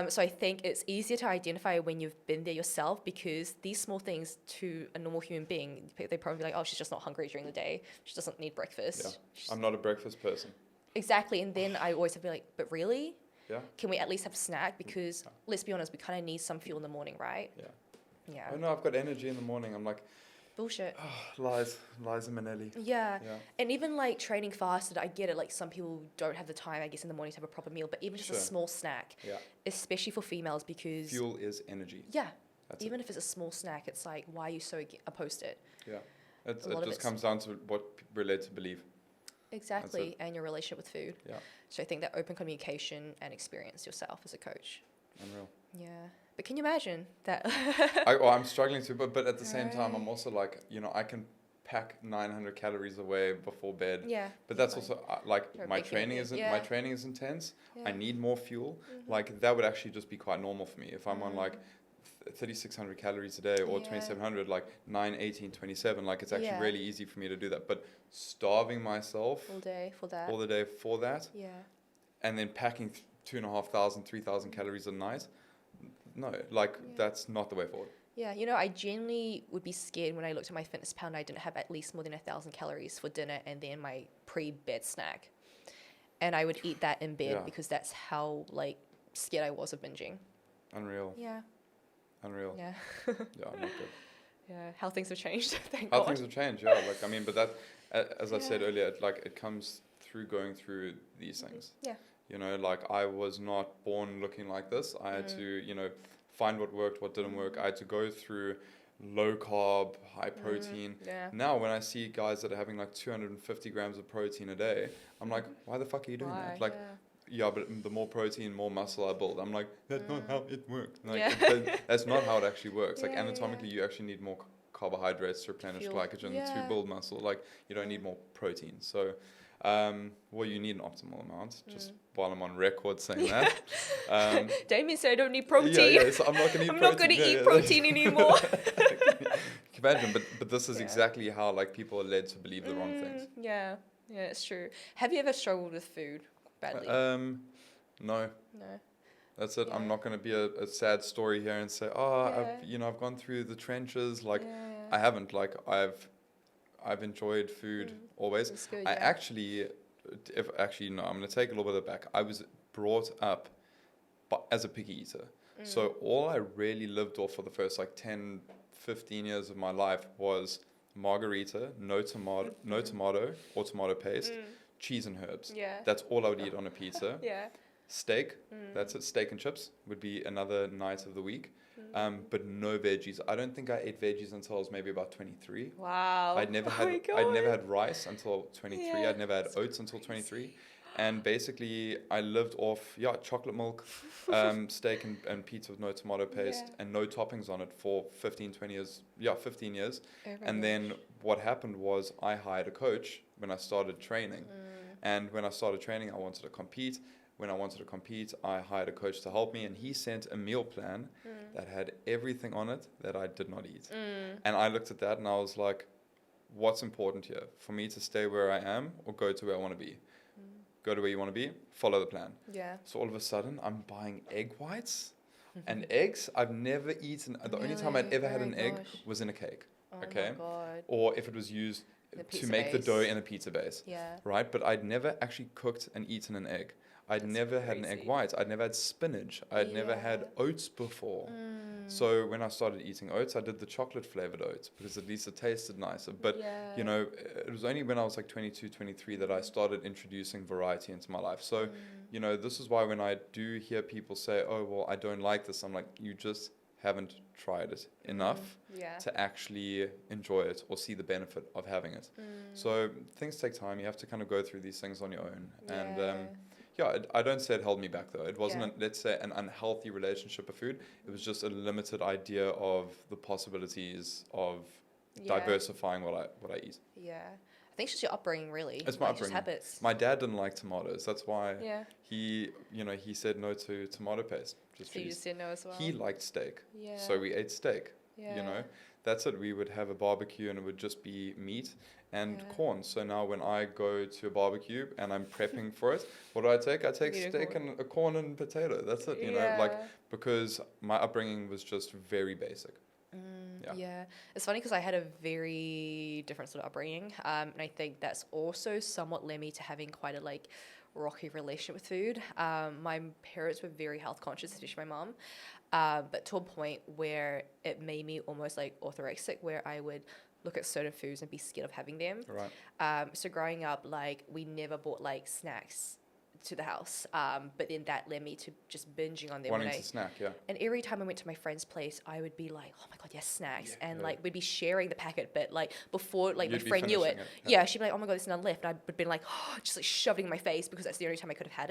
So I think it's easier to identify when you've been there yourself, because these small things to a normal human being, they probably be like, oh, she's just not hungry during the day. She doesn't need breakfast. Yeah. I'm not a breakfast person. Exactly. And then I always have to be like, but really? Yeah. Can we at least have a snack? Because let's be honest, we kind of need some fuel in the morning, right? Yeah. Yeah. Oh no, I've got energy in the morning. I'm like, bullshit. Liza Minnelli. Yeah. And even like training fasted, I get it. Like some people don't have the time, I guess, in the morning to have a proper meal, but even just a small snack, especially for females, because fuel is energy. Yeah. Even if it's a small snack, it's like, why are you so opposed to it? Yeah. It just comes down to what relate to believe. Exactly. And your relationship with food. Yeah. So I think that open communication and experience yourself as a coach. Unreal. Yeah. But can you imagine that? I'm struggling to, but at the same time, I'm also like, you know, I can pack 900 calories away before bed. Yeah. But that's also my training is intense. Yeah. I need more fuel. Like that would actually just be quite normal for me if I'm on like 3,600 calories a day or 2,700, like 9, 18, 27. Like it's actually really easy for me to do that. But starving myself all day for that. all the day for that. Yeah. And then packing 2,500, 3,000 calories a night. No, that's not the way forward. Yeah, you know, I genuinely would be scared when I looked at my fitness pal and I didn't have at least more than 1,000 calories for dinner and then my pre-bed snack. And I would eat that in bed because that's how, like, scared I was of binging. Unreal. Yeah. Unreal. Yeah. Yeah, not good. Yeah, how things have changed, thank How God. things have changed, yeah. Like, I mean, but that, as I said earlier, it comes through going through these things. Yeah. You know, like I was not born looking like this. I had to, you know, find what worked, what didn't work. I had to go through low carb, high protein. Yeah. Now, when I see guys that are having like 250 grams of protein a day, I'm like, why the fuck are you doing that? Like, but the more protein, more muscle I build. I'm like, that's not how it works. Like, that's not how it actually works. Like anatomically, you actually need more carbohydrates to replenish glycogen to build muscle. Like, you don't need more protein. So, well, you need an optimal amount, just while I'm on record saying that. Damien said I don't need protein. Yeah, so I'm not going to eat protein. I'm not going to eat protein anymore. Can you imagine? But this is exactly how like people are led to believe the wrong things. Yeah, it's true. Have you ever struggled with food badly? No. That's it. I'm not going to be a sad story here and say, I've gone through the trenches. Like, I haven't. Like, I've enjoyed food always. That's good, I'm going to take a little bit of it back. I was brought up as a picky eater. So all I really lived off for the first like 10, 15 years of my life was margarita, no tomato or tomato paste, cheese and herbs. Yeah. That's all I would eat on a pizza. Yeah. Steak, that's it. Steak and chips would be another night of the week. But no veggies. I don't think I ate veggies until I was maybe about 23. Wow. I'd never had rice until 23. Yeah. I'd never had oats until 23. And basically, I lived off chocolate milk, steak and pizza with no tomato paste and no toppings on it for 15, 20 years. Yeah, 15 years. And then what happened was I hired a coach when I started training. And when I started training, I wanted to compete. When I wanted to compete, I hired a coach to help me, and he sent a meal plan that had everything on it that I did not eat. And I looked at that and I was like, what's important here? For me to stay where I am or go to where I want to be? Go to where you want to be, follow the plan. Yeah. So all of a sudden, I'm buying egg whites and eggs. I've never eaten. The only time I'd ever had an egg was in a cake. Oh okay. my God. Or if it was used to make the dough in a pizza base. Yeah. Right? But I'd never actually cooked and eaten an egg. I'd never had an egg white. I'd never had spinach. I'd never had oats before. So when I started eating oats, I did the chocolate flavored oats because at least it tasted nicer. But, you know, it was only when I was like 22, 23 that I started introducing variety into my life. So, you know, this is why when I do hear people say, oh, well, I don't like this, I'm like, you just haven't tried it enough to actually enjoy it or see the benefit of having it. So things take time. You have to kind of go through these things on your own. And, I don't say it held me back though. It wasn't, let's say, an unhealthy relationship with food. It was just a limited idea of the possibilities of diversifying what I eat. Yeah. I think it's just your upbringing, really. It's my upbringing. Just habits. My dad didn't like tomatoes. That's why he said no to tomato paste. So you just said no as well? He liked steak. Yeah. So we ate steak. Yeah. You know, that's it. We would have a barbecue and it would just be meat and corn. So now when I go to a barbecue and I'm prepping for it, what do I take? I take steak and a corn and potato. That's it, you know, like, because my upbringing was just very basic. Yeah. It's funny because I had a very different sort of upbringing. And I think that's also somewhat led me to having quite a rocky relationship with food. My parents were very health conscious, especially my mom. But to a point where it made me almost orthorexic, where I would look at certain foods and be scared of having them. Right. So growing up, we never bought snacks to the house, but then that led me to just binging on them. Wanting to snack, and every time I went to my friend's place, I would be like, oh my God, yes, snacks. And we'd be sharing the packet, but before my friend knew it, she'd be like, oh my God, there's none left. And I'd been just shoving in my face because that's the only time I could have had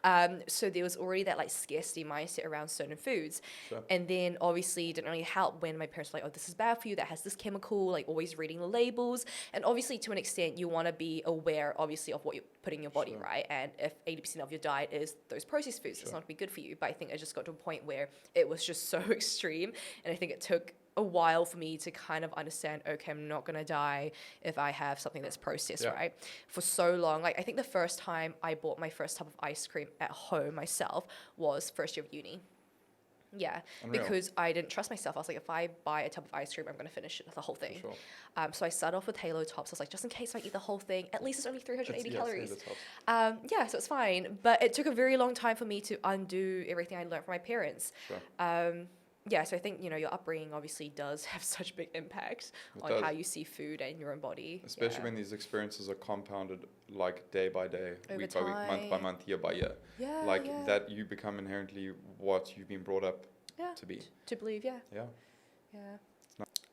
it. So there was already that scarcity mindset around certain foods. And then obviously it didn't really help when my parents were like, oh, this is bad for you, that has this chemical, always reading the labels. And obviously to an extent you want to be aware obviously of what you're putting in your body, right? And if 80% of your diet is those processed foods, it's not going to be good for you. But I think I just got to a point where it was just so extreme, and I think it took a while for me to kind of understand, okay, I'm not going to die if I have something that's processed, right? For so long, I think the first time I bought my first tub of ice cream at home myself was first year of uni. Yeah, Unreal. Because I didn't trust myself. I was like, if I buy a tub of ice cream, I'm going to finish the whole thing. Sure. So I started off with Halo Tops. I was like, just in case I eat the whole thing, at least it's only 380 calories. So it's fine. But it took a very long time for me to undo everything I learned from my parents. Sure. So I think, your upbringing obviously does have such a big impact on how you see food and your own body. Especially when these experiences are compounded day by day, over week time. by week, month by month, year by year. That you become inherently what you've been brought up to be. To believe, Yeah.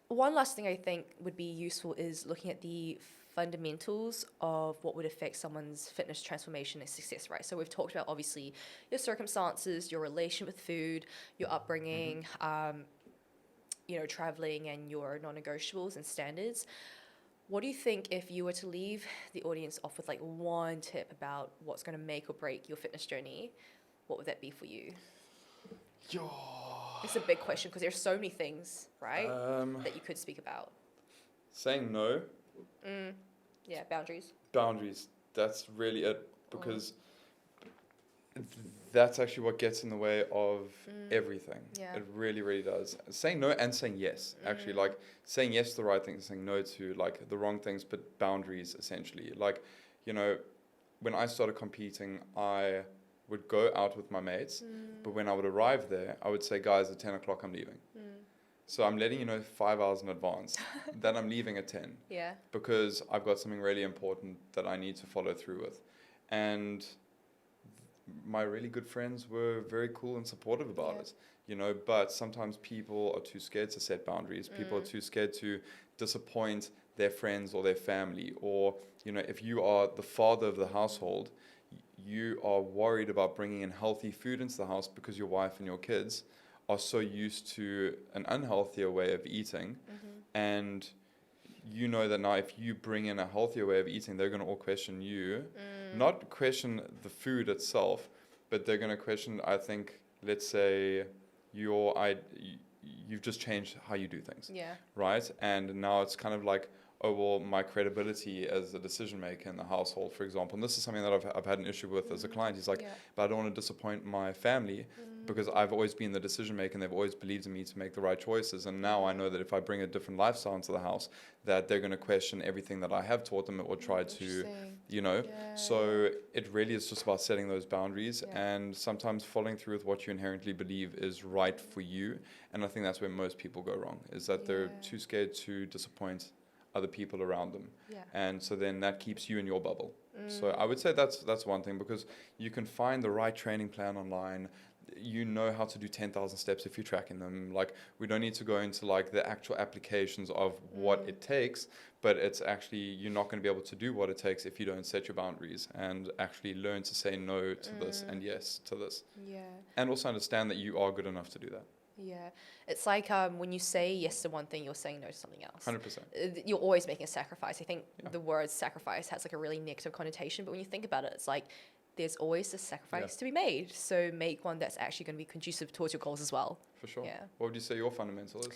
One last thing I think would be useful is looking at the fundamentals of what would affect someone's fitness transformation and success, right? So we've talked about obviously your circumstances, your relation with food, your upbringing, traveling and your non-negotiables and standards. What do you think if you were to leave the audience off with one tip about what's going to make or break your fitness journey? What would that be for you? It's a big question because there's so many things, right, that you could speak about. Saying no. Boundaries. Boundaries. That's really it, because that's actually what gets in the way of everything. Yeah. It really, really does. Saying no and saying yes. Actually, saying yes to the right things, saying no to the wrong things, but boundaries essentially. When I started competing, I would go out with my mates, but when I would arrive there, I would say, guys, at 10 o'clock I'm leaving. So I'm letting you know 5 hours in advance that I'm leaving at 10. Yeah. Because I've got something really important that I need to follow through with. And my really good friends were very cool and supportive about it, you know, but sometimes people are too scared to set boundaries. People are too scared to disappoint their friends or their family. Or, you know, if you are the father of the household, you are worried about bringing in healthy food into the house because your wife and your kids are so used to an unhealthier way of eating. And you know that now if you bring in a healthier way of eating, they're going to all question you. Not question the food itself, but they're going to question, I think, let's say, you've just changed how you do things. Yeah. Right? And now it's kind of like, oh, well, my credibility as a decision maker in the household, for example. And this is something that I've had an issue with as a client. He's like, but I don't want to disappoint my family because I've always been the decision maker and they've always believed in me to make the right choices. And now I know that if I bring a different lifestyle into the house, that they're going to question everything that I have taught them or try to, you know. So it really is just about setting those boundaries and sometimes following through with what you inherently believe is right for you. And I think that's where most people go wrong, is that they're too scared to disappoint other people around them. And so then that keeps you in your bubble. So I would say that's one thing, because you can find the right training plan online. You know how to do 10,000 steps if you're tracking them. Like, we don't need to go into like the actual applications of what it takes, but it's actually, you're not going to be able to do what it takes if you don't set your boundaries and actually learn to say no to this and yes to this. And also understand that you are good enough to do that. Yeah, it's like when you say yes to one thing, you're saying no to something else. 100%. You're always making a sacrifice. I think the word sacrifice has like a really negative connotation, but when you think about it, it's like there's always a sacrifice to be made. So make one that's actually going to be conducive towards your goals as well. For sure. Yeah. What would you say your fundamental is?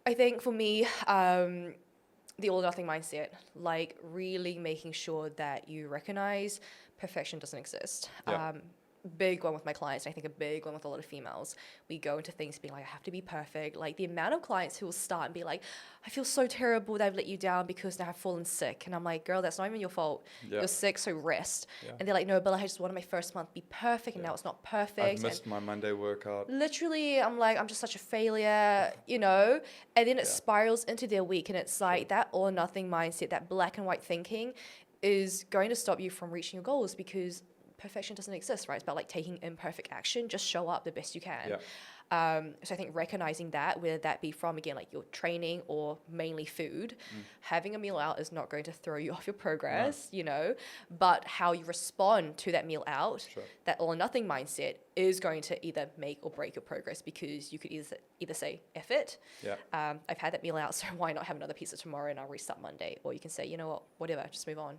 I think for me, the all or nothing mindset, like really making sure that you recognize perfection doesn't exist. Big one with my clients, and I think a big one with a lot of females. We go into things being like, I have to be perfect. Like the amount of clients who will start and be like, I feel so terrible that I've let you down because now I've fallen sick. And I'm like, girl, that's not even your fault. You're sick, so rest. And they're like, no, but I just wanted my first month be perfect, and now it's not perfect. I've missed my Monday workout. Literally, I'm like, I'm just such a failure, you know? And then it spirals into their week, and it's like that all or nothing mindset, that black and white thinking is going to stop you from reaching your goals, because perfection doesn't exist, right? It's about like taking imperfect action. Just show up the best you can. So I think recognizing that, whether that be from, again, like your training or mainly food, having a meal out is not going to throw you off your progress, you know, but how you respond to that meal out, that all or nothing mindset is going to either make or break your progress, because you could either say, F it. I've had that meal out, so why not have another pizza tomorrow and I'll restart Monday? Or you can say, you know what, whatever, just move on.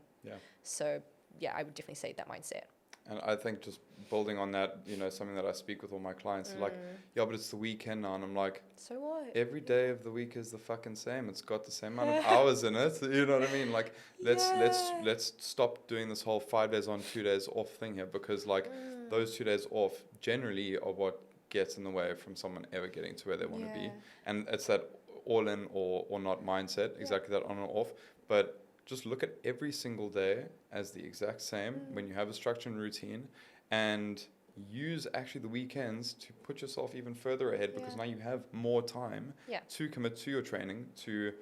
So yeah, I would definitely say that mindset. And I think just building on that, you know, something that I speak with all my clients, they're like, yeah, but it's the weekend now. And I'm like, so what? Every day of the week is the fucking same. It's got the same amount of hours in it. You know what I mean? Like, let's stop doing this whole 5 days on, 2 days off thing here, because like those 2 days off generally are what gets in the way from someone ever getting to where they want to be. And it's that all in or not mindset, exactly that on or off. But just look at every single day as the exact same when you have a structure and routine, and use actually the weekends to put yourself even further ahead, because now you have more time to commit to your training, to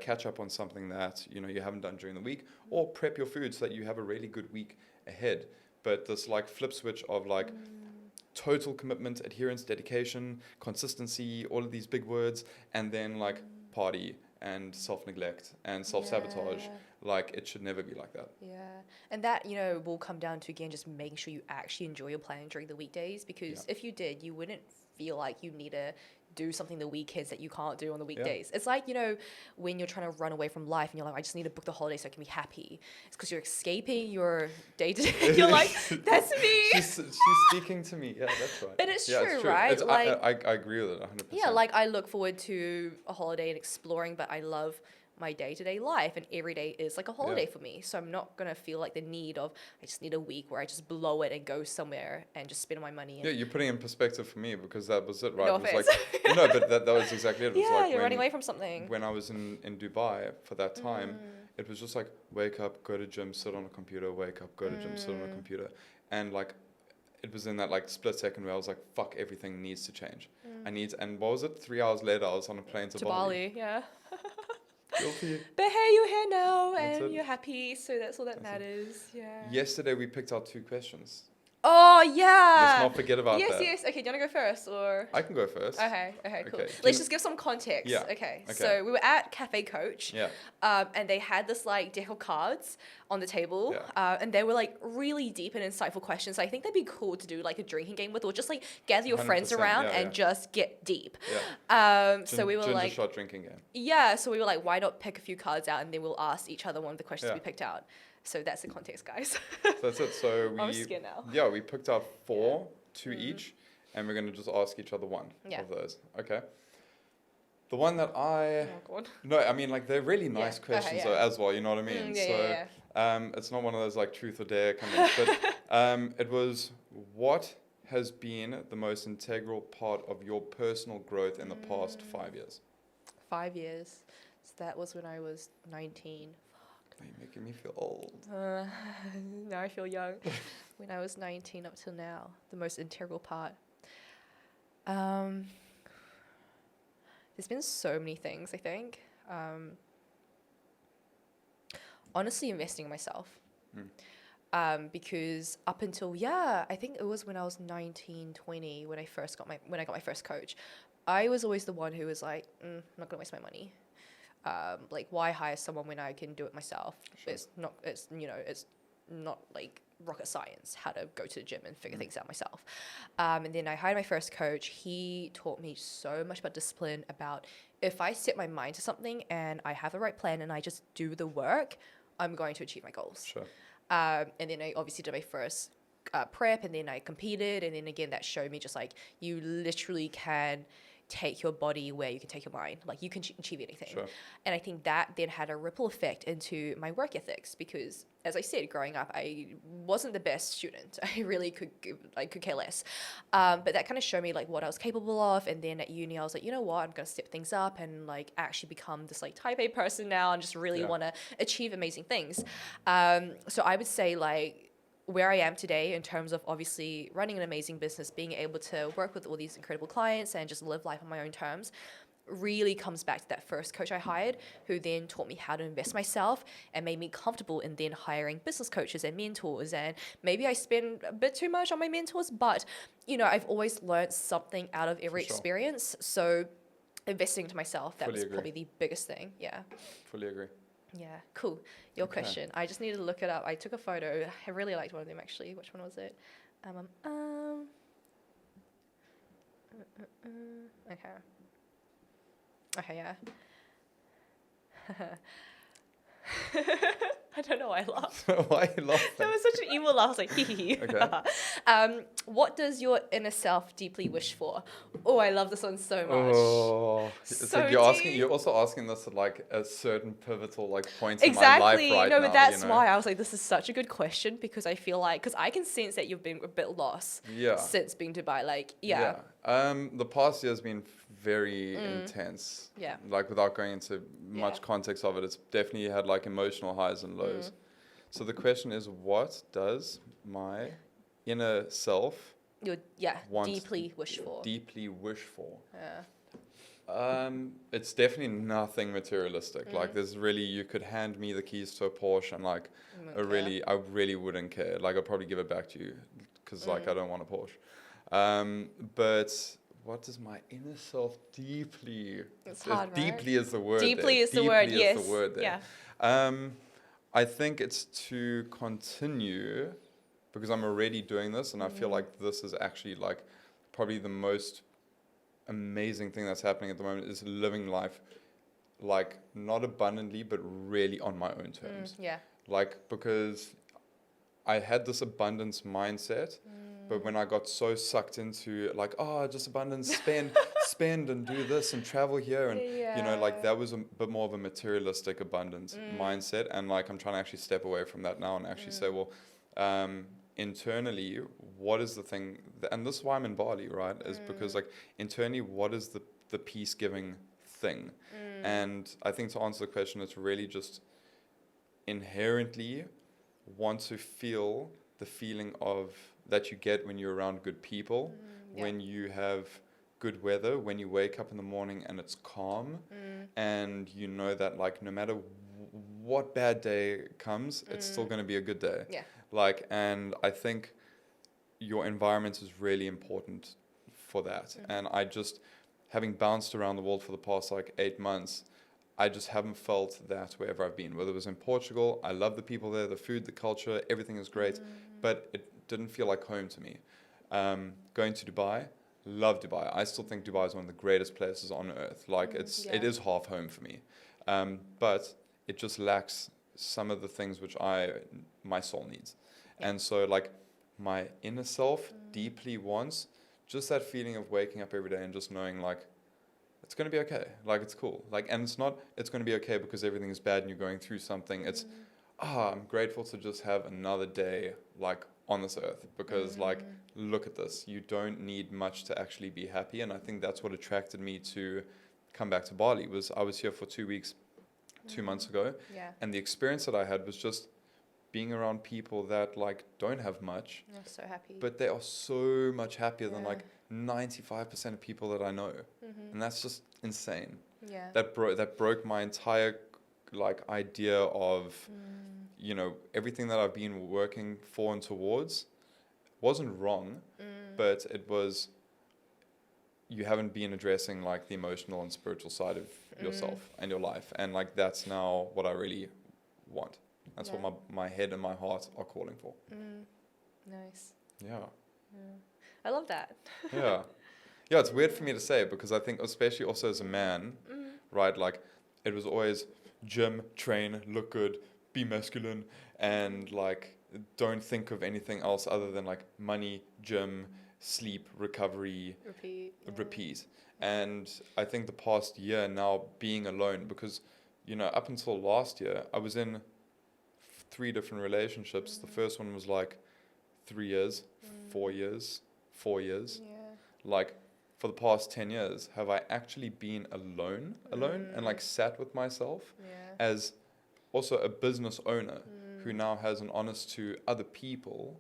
catch up on something that you know you haven't done during the week, or prep your food so that you have a really good week ahead. But this like flip switch of like total commitment, adherence, dedication, consistency, all of these big words, and then like party and self-neglect and self-sabotage. Like, it should never be like that. And that, you know, will come down to, again, just making sure you actually enjoy your plan during the weekdays, because if you did, you wouldn't feel like you need to do something the weekends that you can't do on the weekdays. It's like, you know, when you're trying to run away from life and you're like, I just need to book the holiday so I can be happy. It's because you're escaping your day-to-day. You're like, that's me. She's speaking to me. Yeah, that's right. But it's true, right? It's, like, I agree with it 100%. Yeah, like I look forward to a holiday and exploring, but I love my day-to-day life, and every day is like a holiday for me. So I'm not gonna feel like the need of, I just need a week where I just blow it and go somewhere and just spend my money. Yeah, you're putting it in perspective for me, because that was it, right? No it was offense. like, no, but that was exactly it. It was like you're running away from something. When I was in Dubai for that time, it was just like, wake up, go to gym, sit on a computer, wake up, go to gym, sit on a computer. and like it was in that like split second where I was like, fuck, everything needs to change. And what was it? 3 hours later, I was on a plane to Bali. Yeah. Guilty. But hey, you're here now, That's and it. you're happy, so that's all that That's it. matters. Yeah. Yesterday we picked out 2 questions. Oh yeah. Let's not forget about that. Yes. Okay, do you want to go first or? I can go first. Okay, cool. Okay. Let's just give some context. Yeah. Okay. Okay. So we were at Cafe Coach. Yeah. And they had this like deck of cards on the table. Yeah. And they were like really deep and insightful questions. So I think they'd be cool to do like a drinking game with, or just like gather your friends 100%, around yeah, and yeah. just get deep. Yeah. So we were ginger like, shot drinking game. yeah. So we were like, why not pick a few cards out and then we'll ask each other one of the questions Yeah. we picked out. So that's the context, guys. So that's it. So I'm scared now. Yeah, we picked out 4, 2 each, and we're gonna just ask each other one of those. Okay. The one that Oh God. no, I mean like they're really nice Okay, questions yeah. though, as well. You know what I mean? It's not one of those like truth or dare kind of. But it was, what has been the most integral part of your personal growth in the past 5 years? 5 years. So that was when I was 19. You're making me feel old. Now I feel young. When I was 19 up till now, the most integral part. There's been so many things, I think. Honestly, investing in myself. Because up until, I think it was when I was 19, 20, when I got my first coach, I was always the one who was like, I'm not gonna waste my money. Like, why hire someone when I can do it myself? Sure. It's not like rocket science how to go to the gym and figure things out myself. And then I hired my first coach. He taught me so much about discipline, about if I set my mind to something and I have the right plan and I just do the work, I'm going to achieve my goals. Sure. And then I obviously did my first prep, and then I competed, and then again that showed me just like you literally can take your body where you can take your mind. Like, you can achieve anything. Sure. And I think that then had a ripple effect into my work ethics, because as I said, growing up, I wasn't the best student. I really could care less. But that kind of showed me like what I was capable of. And then at uni, I was like, you know what, I'm going to step things up and like actually become this like type A person now and just really want to achieve amazing things. So I would say like, where I am today in terms of obviously running an amazing business, being able to work with all these incredible clients and just live life on my own terms, really comes back to that first coach I hired, who then taught me how to invest myself and made me comfortable in then hiring business coaches and mentors. And maybe I spend a bit too much on my mentors, but you know, I've always learned something out of every experience. So investing into myself, that was probably the biggest thing. Yeah. Fully agree. Yeah, cool. Your question. I just needed to look it up. I took a photo. I really liked one of them, actually. Which one was it? Okay. Okay, yeah. I don't know why I laughed. Why are you laughing? That was such an evil laugh. I was like, hee hee. Okay. What does your inner self deeply wish for? Oh, I love this one so much. Oh, it's So like you're deep. You're also asking this at like a certain pivotal like point in my life Exactly. right No, now. but that's you know? why I was like, this is such a good question, because I feel like, because I can sense that you've been a bit lost since being Dubai. Like, the past year has been very intense. Yeah. Like, without going into much context of it, it's definitely had like emotional highs and lows. So the question is, what does my inner self deeply wish for? Deeply wish for. Yeah. It's definitely nothing materialistic. Like, there's really, you could hand me the keys to a Porsche and like, I really wouldn't care. Like, I'll probably give it back to you because like I don't want a Porsche. But what does my inner self deeply? It's hard, right? Deeply is the word. Deeply there. is the word. Yes. Is the word there. Yeah. I think it's to continue, because I'm already doing this, and I feel like this is actually like probably the most amazing thing that's happening at the moment, is living life like not abundantly but really on my own terms. Like, because I had this abundance mindset, but when I got so sucked into like, just abundance, spend and do this and travel here, and you know, like that was a bit more of a materialistic abundance mindset, and like I'm trying to actually step away from that now and actually say, well, internally, what is the thing, and this is why I'm in Bali, right? Is because like internally, what is the peace giving thing? And I think to answer the question, it's really just inherently want to feel the feeling of that you get when you're around good people, Yeah. when you have good weather, when you wake up in the morning and it's calm, and you know that like no matter what bad day comes, it's still going to be a good day. Yeah. Like, and I think your environment is really important for that. And I just, having bounced around the world for the past like 8 months, I just haven't felt that wherever I've been. Whether it was in Portugal, I love the people there, the food, the culture, everything is great, but it didn't feel like home to me. Going to Dubai, love Dubai. I still think Dubai is one of the greatest places on earth. Like it is half home for me, but it just lacks some of the things which my soul needs, and so like my inner self deeply wants just that feeling of waking up every day and just knowing like it's going to be okay, like it's cool, like, and it's not it's going to be okay because everything is bad and you're going through something. It's I'm grateful to just have another day like on this earth, because like look at this, you don't need much to actually be happy. And I think that's what attracted me to come back to Bali. Was I was here for 2 weeks 2 months ago, and the experience that I had was just being around people that like don't have much, I'm so happy, but they are so much happier than like 95% of people that I know, and that's just insane. That broke my entire like idea of you know, everything that I've been working for and towards wasn't wrong, but it was, you haven't been addressing like the emotional and spiritual side of yourself and your life, and like that's now what I really want. That's what my head and my heart are calling for. Nice. Yeah. I love that. Yeah, it's weird for me to say, because I think especially also as a man, right, like it was always gym, train, look good, be masculine, and like don't think of anything else other than like money, gym, sleep, recovery, repeat. And I think the past year now being alone, because you know up until last year I was in 3 different relationships. The first one was like 3 years, 4 years, 4 years. Like for the past 10 years, have I actually been alone and like sat with myself as also a business owner who now has an honest to other people,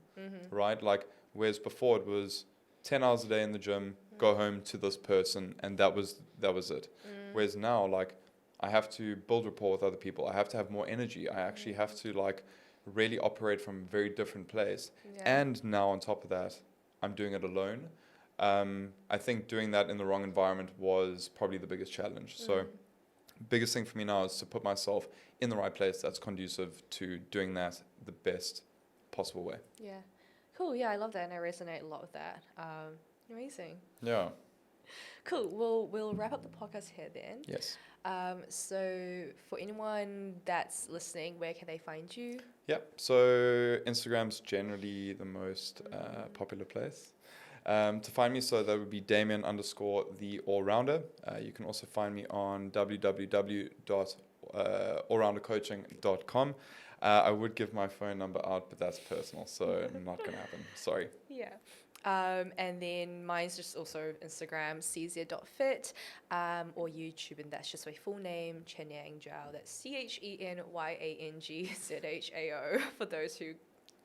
right? Like, whereas before it was 10 hours a day in the gym, go home to this person, and that was it. Whereas now, like, I have to build rapport with other people. I have to have more energy. I actually have to like really operate from a very different place. And now on top of that, I'm doing it alone. I think doing that in the wrong environment was probably the biggest challenge. So biggest thing for me now is to put myself in the right place that's conducive to doing that the best possible way. Cool. I love that, and I resonate a lot with that. Amazing. Cool. We'll wrap up the podcast here then. Yes. So for anyone that's listening, where can they find you? So Instagram's generally the most popular place to find me. So that would be Damian _ the Allrounder. You can also find me on www.allroundercoaching.com. I would give my phone number out, but that's personal, so not going to happen. Sorry. And then mine's just also Instagram, cz.fit, or YouTube, and that's just my full name, Chenyang Zhao. That's ChenYangZhao, for those who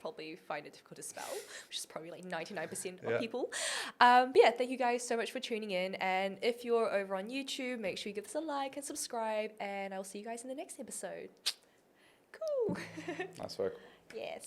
probably find it difficult to spell, which is probably like 99% of people. But thank you guys so much for tuning in. And if you're over on YouTube, make sure you give us a like and subscribe, and I'll see you guys in the next episode. Cool. Nice work. Yes.